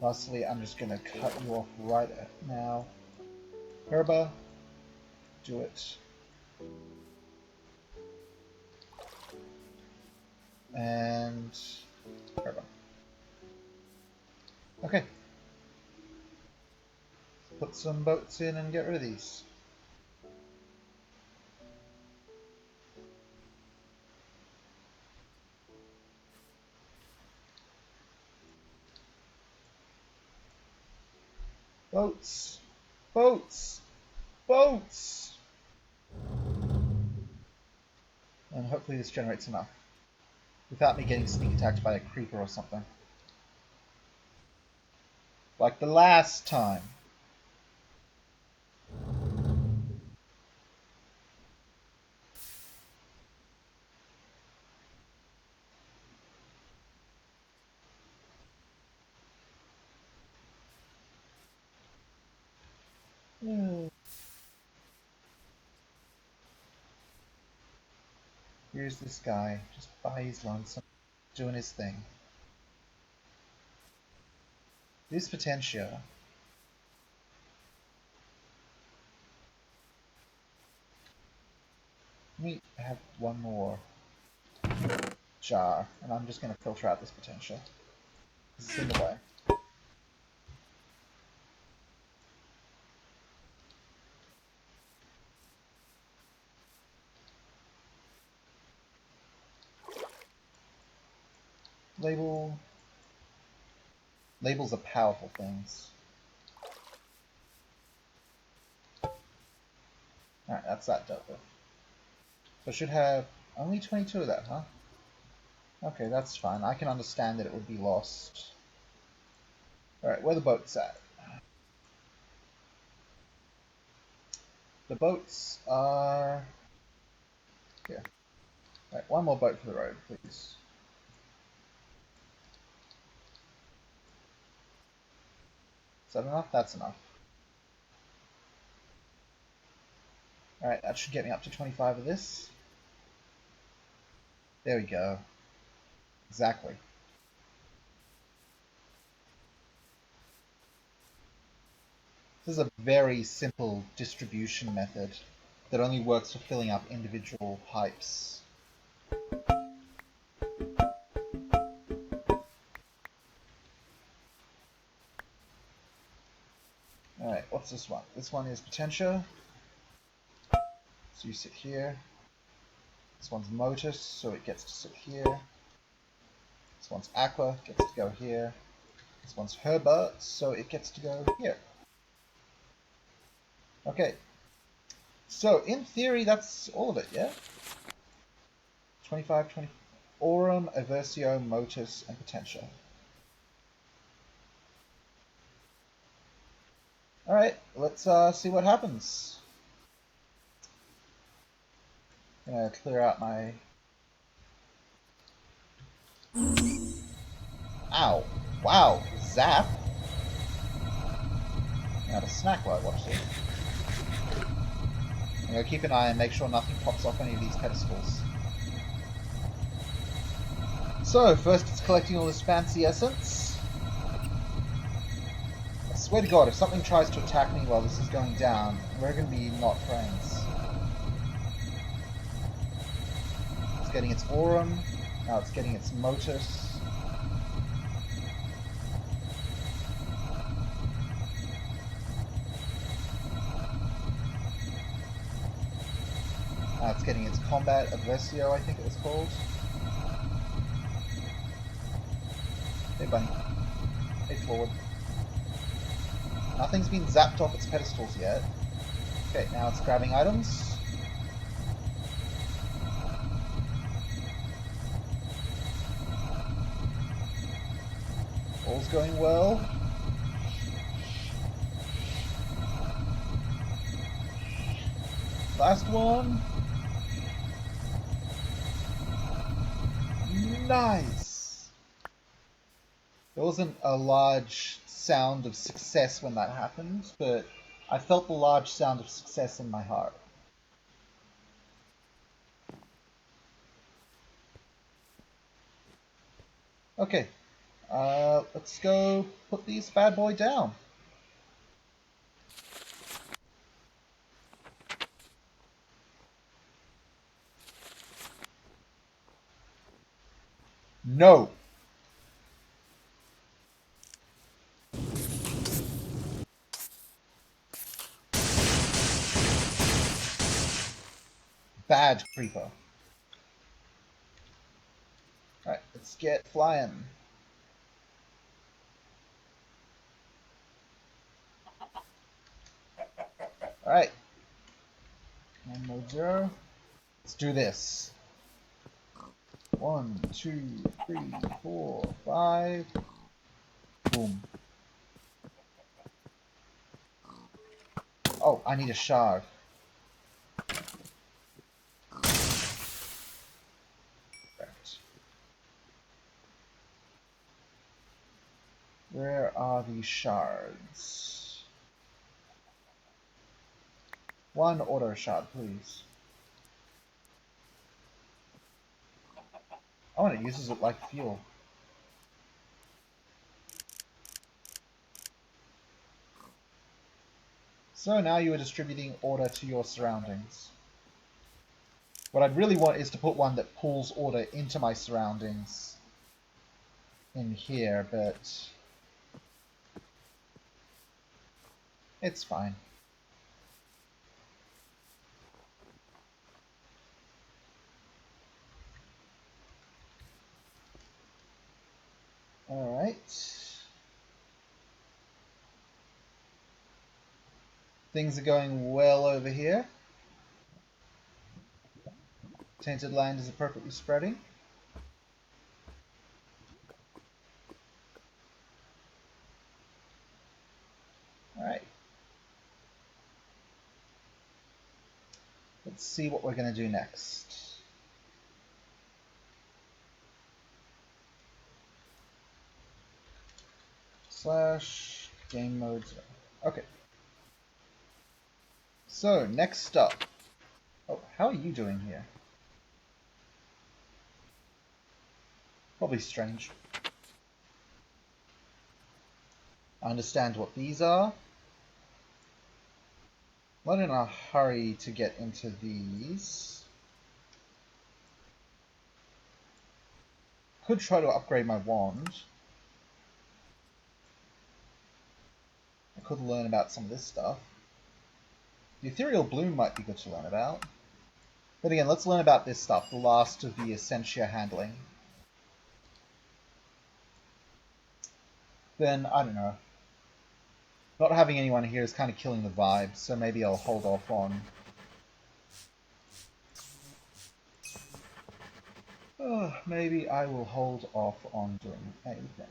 Speaker 1: Lastly, I'm just going to cut you off right now. Herba, do it. And Herba. Okay. Put some boats in and get rid of these. Boats! Boats! Boats! And hopefully this generates enough. Without me getting sneak attacked by a creeper or something. Like the last time. Here's this guy, just by his lonesome, doing his thing. This Potentia. Let me have one more jar, and I'm just going to filter out this Potentia. It's in the way. Label. Labels are powerful things. Alright, that's that dealt with. So I should have only 22 of that, huh? Okay, that's fine. I can understand that it would be lost. Alright, where the boats at? The boats are here. Alright, one more boat for the road, please. Is that enough? That's enough. Alright, that should get me up to 25 of this. There we go. Exactly. This is a very simple distribution method that only works for filling up individual pipes. Alright, what's this one? This one is Potentia. So you sit here. This one's Motus, so it gets to sit here. This one's Aqua, gets to go here. This one's Herba, so it gets to go here. Okay. So, in theory, that's all of it, yeah? 25, 20... Aurum, Aversio, Motus, and Potentia. Alright, let's see what happens. I'm gonna clear out my... Ow! Wow! Zap! Now the snack while I watch this. I'm gonna keep an eye and make sure nothing pops off any of these pedestals. So, first it's collecting all this fancy essence. I swear to God, if something tries to attack me while this is going down, we're gonna be not friends. It's getting its Aurum, now it's getting its Motus. Now it's getting its Combat Aversio, I think it was called. Hey bunny. Hey forward. Nothing's been zapped off its pedestals yet. Okay, now it's grabbing items. All's going well. Last one. Nice! There wasn't a large sound of success when that happened, but I felt the large sound of success in my heart. Okay, let's go put these bad boy down. No! Bad creeper. Alright, let's get flying. Alright. And mode 0. Let's do this. 1, 2, 3, 4, 5. Boom. Oh, I need a shard. Correct. Where are the shards? One auto shard, please. Oh, and it uses it like fuel. So now you are distributing order to your surroundings. What I'd really want is to put one that pulls order into my surroundings in here, but it's fine. Alright. Things are going well over here. Tainted land is appropriately spreading. Alright. Let's see what we're going to do next. Slash game mode 0. Okay. So, next up. Oh, how are you doing here? Probably strange. I understand what these are. Not in a hurry to get into these. Could try to upgrade my wand. I could learn about some of this stuff. The ethereal bloom might be good to learn about. But again, let's learn about this stuff, the last of the Essentia handling. Then, I don't know. Not having anyone here is kind of killing the vibe, so maybe I'll hold off on... maybe I will hold off on doing anything.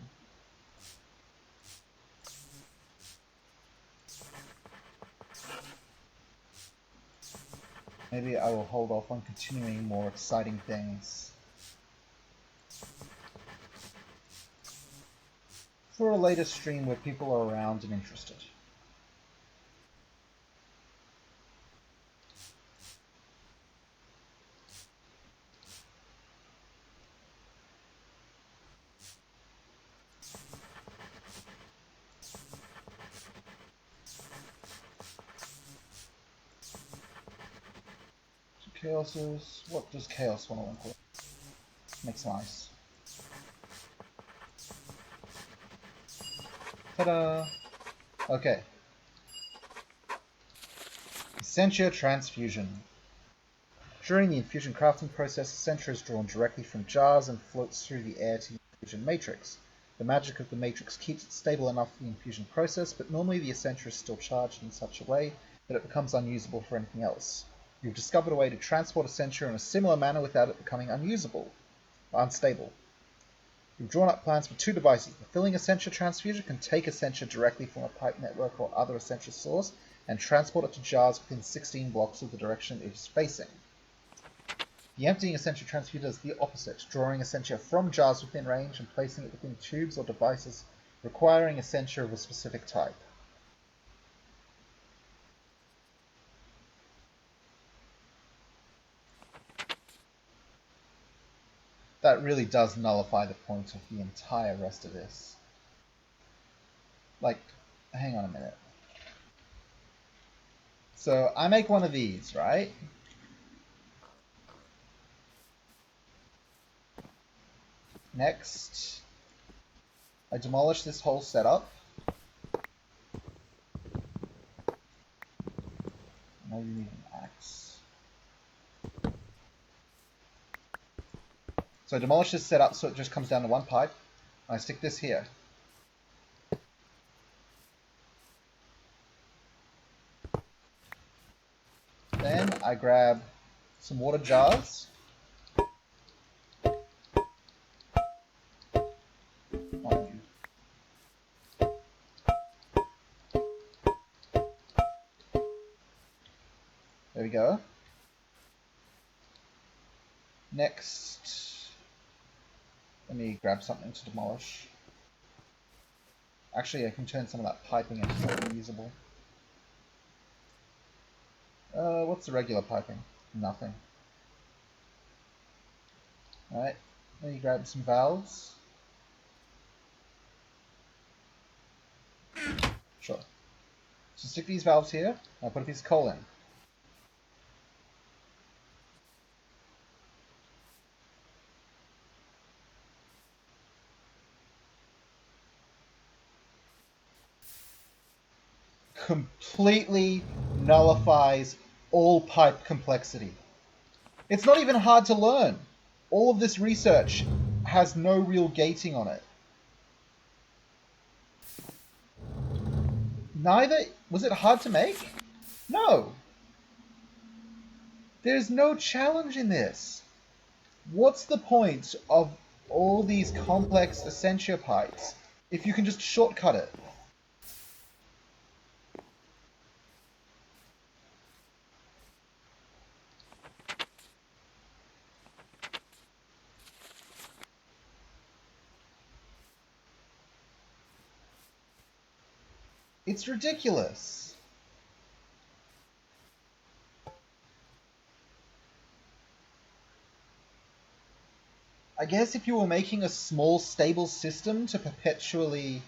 Speaker 1: Maybe I will hold off on continuing more exciting things for a later stream where people are around and interested. Chaoses. What does Chaos want to include? Makes nice. Ta-da! Okay. Essentia Transfusion. During the infusion crafting process, Essentia is drawn directly from jars and floats through the air to the infusion matrix. The magic of the matrix keeps it stable enough for the infusion process, but normally the Essentia is still charged in such a way that it becomes unusable for anything else. You've discovered a way to transport Essentia in a similar manner without it becoming unstable. You've drawn up plans for two devices. The filling Essentia transfuser can take Essentia directly from a pipe network or other Essentia source and transport it to jars within 16 blocks of the direction it is facing. The emptying Essentia transfuser does the opposite, drawing Essentia from jars within range and placing it within tubes or devices requiring Essentia of a specific type. That really does nullify the point of the entire rest of this. Like, hang on a minute. So I make one of these, right? Next, I demolish this whole setup. Now you need an axe. So I demolish this setup so it just comes down to one pipe. I stick this here. I grab some water jars. Oh, there we go. Next, let me grab something to demolish. Actually, I can turn some of that piping into something usable. What's the regular piping? Nothing. Alright, let me grab some valves. Sure. So stick these valves here, I'll put a piece of coal in. Completely nullifies all pipe complexity. It's not even hard to learn. All of this research has no real gating on it. Neither... Was it hard to make? No. There's no challenge in this. What's the point of all these complex Essentia pipes if you can just shortcut it? It's ridiculous. I guess if you were making a small, stable system to perpetually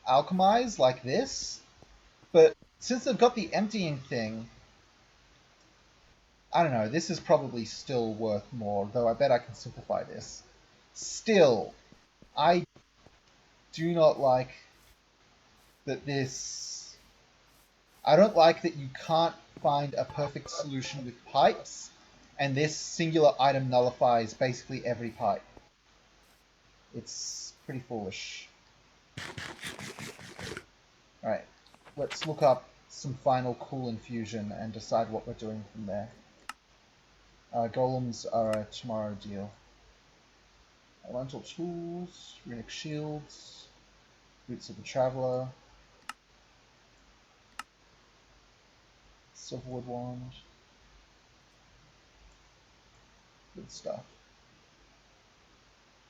Speaker 1: alchemize like this, but since they've got the emptying thing, I don't know, this is probably still worth more, though I bet I can simplify this. Still, I do not like that this... I don't like that you can't find a perfect solution with pipes, and this singular item nullifies basically every pipe. It's pretty foolish. Alright, let's look up some final cool infusion and decide what we're doing from there. Golems are a tomorrow deal. Elemental tools, runic shields, boots of the traveler, silverwood wand. Good stuff.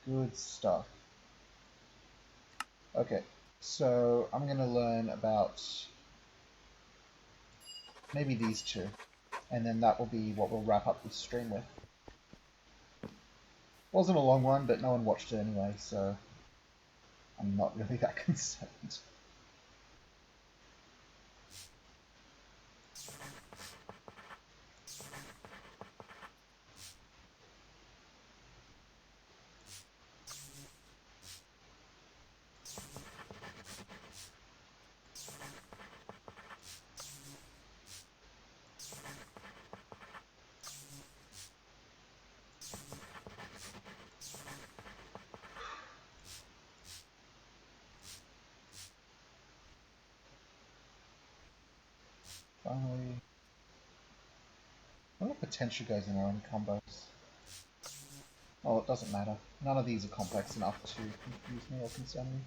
Speaker 1: Good stuff. Okay, so I'm going to learn about maybe these two, and then that will be what we'll wrap up this stream with. Wasn't a long one, but no one watched it anyway, so I'm not really that concerned. Finally, I wonder if potential goes in our own combos. Oh, it doesn't matter. None of these are complex enough to confuse me or concern me.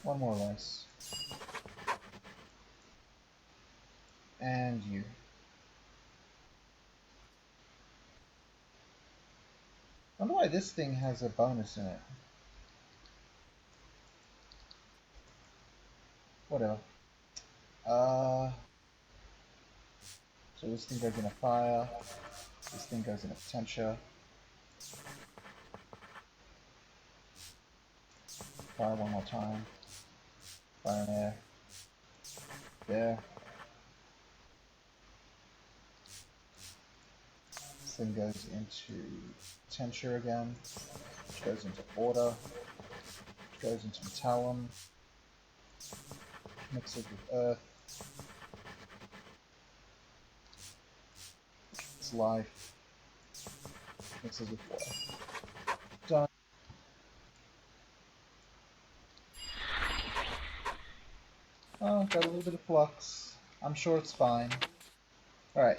Speaker 1: One more lace. And you. I wonder why this thing has a bonus in it. Whatever. So this thing goes in a fire. This thing goes in a potential. Fire one more time. Fire and air. There. This thing goes into potential again. Which goes into order. Which goes into metallum. Mixes with earth. It's life. Mixes with water. Done. got a little bit of flux. I'm sure it's fine. Alright.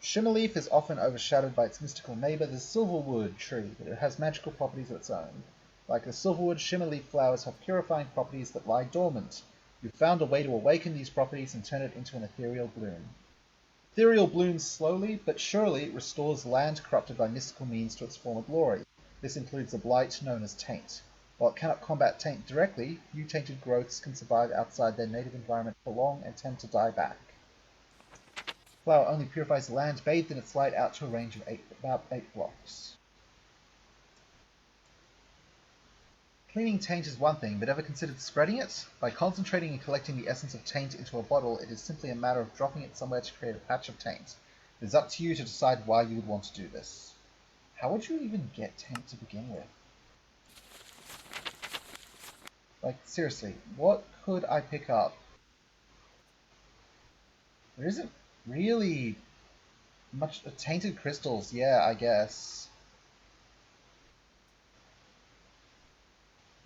Speaker 1: Shimmerleaf is often overshadowed by its mystical neighbor, the silverwood tree, but it has magical properties of its own. Like the silverwood, shimmerleaf flowers have purifying properties that lie dormant. You've found a way to awaken these properties and turn it into an ethereal bloom. Ethereal blooms slowly, but surely restores land corrupted by mystical means to its former glory. This includes a blight known as taint. While it cannot combat taint directly, few tainted growths can survive outside their native environment for long and tend to die back. Flower only purifies land bathed in its light out to a range of about 8 blocks. Cleaning taint is one thing, but ever considered spreading it? By concentrating and collecting the essence of taint into a bottle, it is simply a matter of dropping it somewhere to create a patch of taint. It is up to you to decide why you would want to do this. How would you even get taint to begin with? Like, seriously, what could I pick up? There isn't really much... tainted crystals, yeah, I guess.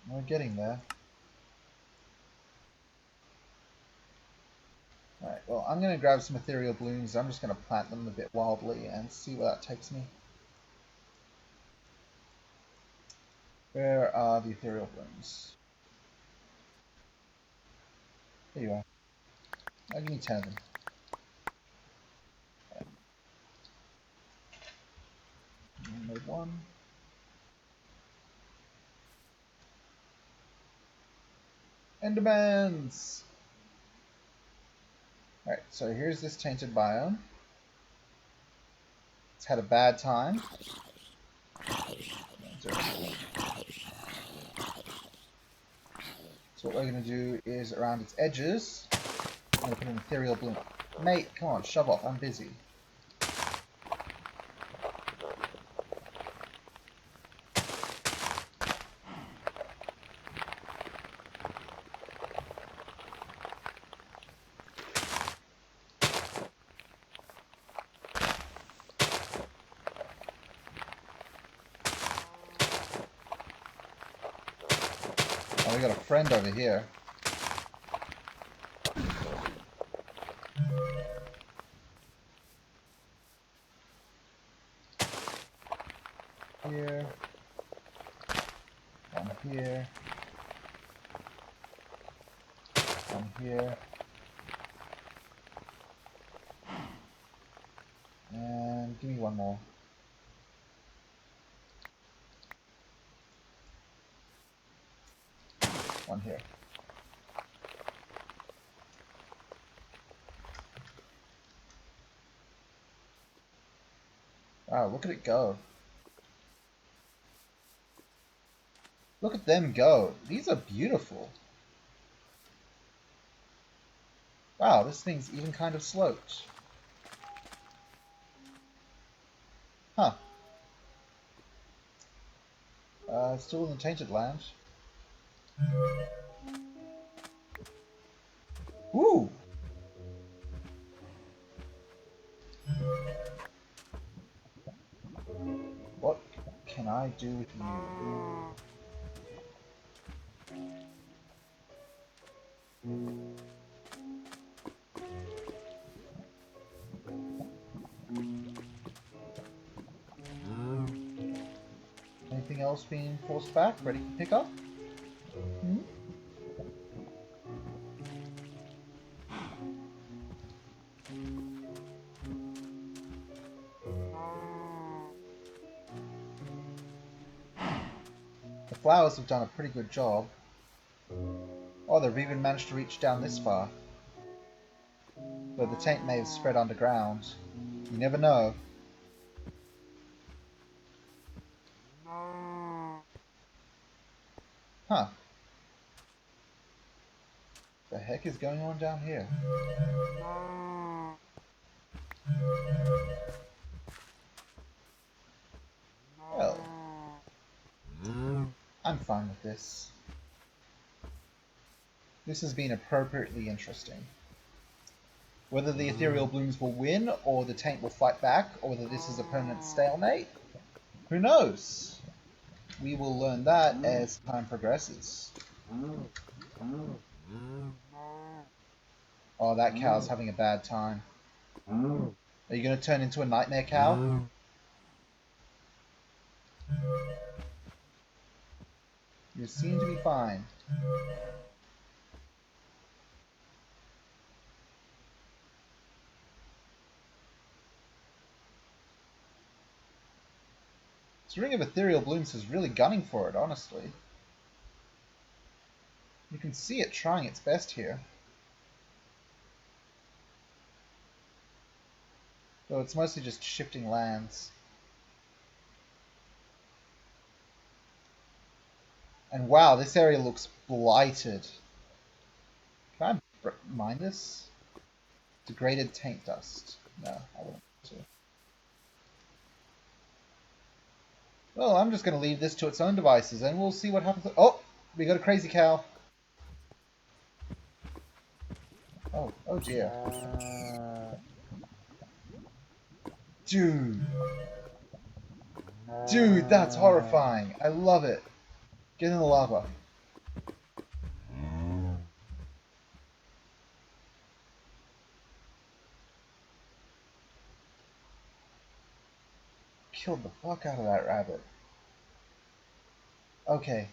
Speaker 1: We're getting there. Alright, well, I'm going to grab some ethereal blooms. I'm just going to plant them a bit wildly and see where that takes me. Where are the ethereal blooms? There you are. I'll give me 10 of them. Okay. Made one. Endermans! Alright, so here's this tainted biome. It's had a bad time. So what we're going to do is, around its edges, I'm going to put an ethereal bloom. Mate, come on, shove off, I'm busy. Oh, we got a friend over here. Here. One here. One here. And give me one more. One here. Wow, look at it go. Look at them go. These are beautiful. Wow, this thing's even kind of sloped. Huh. Still in the tainted land. Ooh! What can I do with you? Anything else being forced back? Ready to pick up? Hmm? The flowers have done a pretty good job. Oh, they've even managed to reach down this far. Though the taint may have spread underground. You never know. Huh. The heck is going on down here? Well, I'm fine with this. This has been appropriately interesting. Whether the ethereal blooms will win, or the taint will fight back, or whether this is a permanent stalemate, who knows? We will learn that as time progresses. Oh, that cow's having a bad time. Are you going to turn into a nightmare cow? You seem to be fine. This Ring of Ethereal Blooms is really gunning for it, honestly. You can see it trying its best here. Though it's mostly just shifting lands. And wow, this area looks blighted. Can I mine this? Degraded taint dust. No, I won't. Well, I'm just going to leave this to its own devices, and we'll see what happens. Oh, we got a crazy cow. Oh dear. Dude. Dude, that's horrifying. I love it. Get in the lava. Killed the fuck out of that rabbit. Okay.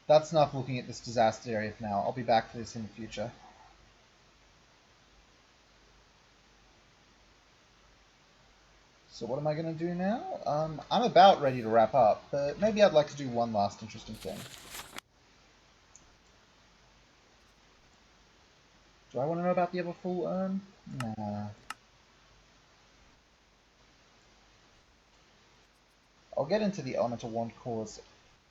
Speaker 1: That's enough looking at this disaster area for now. I'll be back for this in the future. So what am I going to do now? I'm about ready to wrap up, but maybe I'd like to do one last interesting thing. Do I want to know about the other full urn? Nah. I'll get into the elemental wand cores.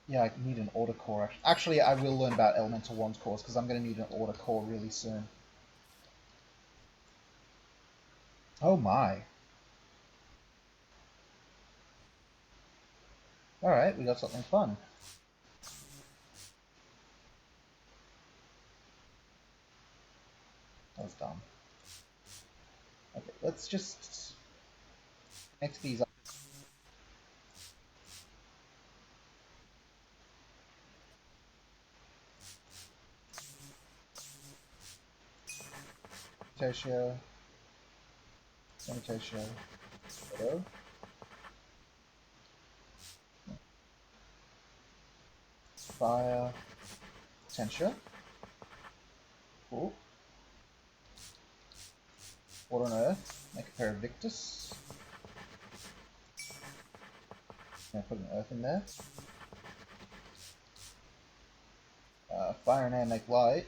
Speaker 1: Yeah, I need an order core. Actually, I will learn about elemental wand cores because I'm going to need an order core really soon. Oh my. Alright, we got something fun. That was dumb. Okay, let's just mix these up. Sanitation. Sanitation. Hello? Fire. Tension. Cool. Water on Earth. Make a pair of Victus. Gonna put an Earth in there. Fire and air make light.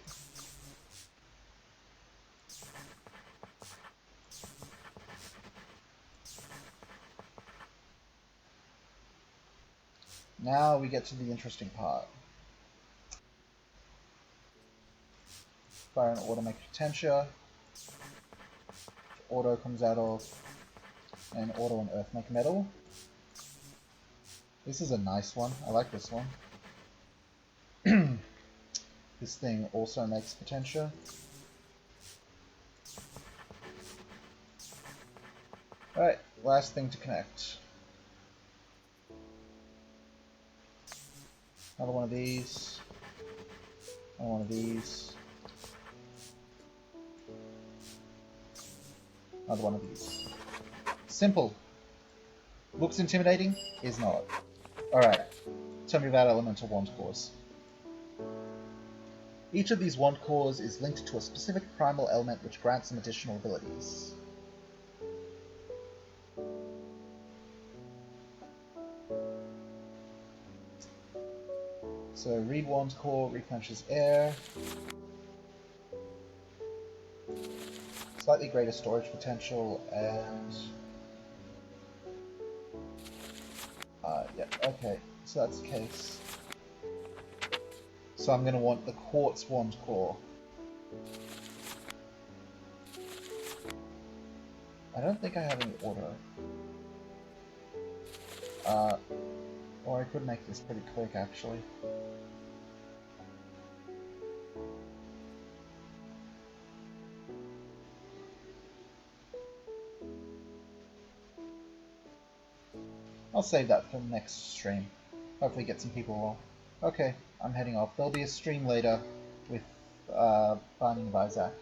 Speaker 1: Now we get to the interesting part. Fire and auto make Potentia. Auto comes out of, and auto and earth make metal. This is a nice one. I like this one. This thing also makes Potentia. Alright, last thing to connect. Another one of these. Another one of these. Another one of these. Simple. Looks intimidating? Is not. Alright, tell me about elemental wand cores. Each of these wand cores is linked to a specific primal element which grants them additional abilities. So read wand core replenishes air. Slightly greater storage potential and... yeah, okay, so that's the case. So I'm going to want the quartz wand core. I don't think I have any order. Or I could make this pretty quick, actually. I'll save that for the next stream. Hopefully get some people along. Okay, I'm heading off. There'll be a stream later with Binding of Isaac.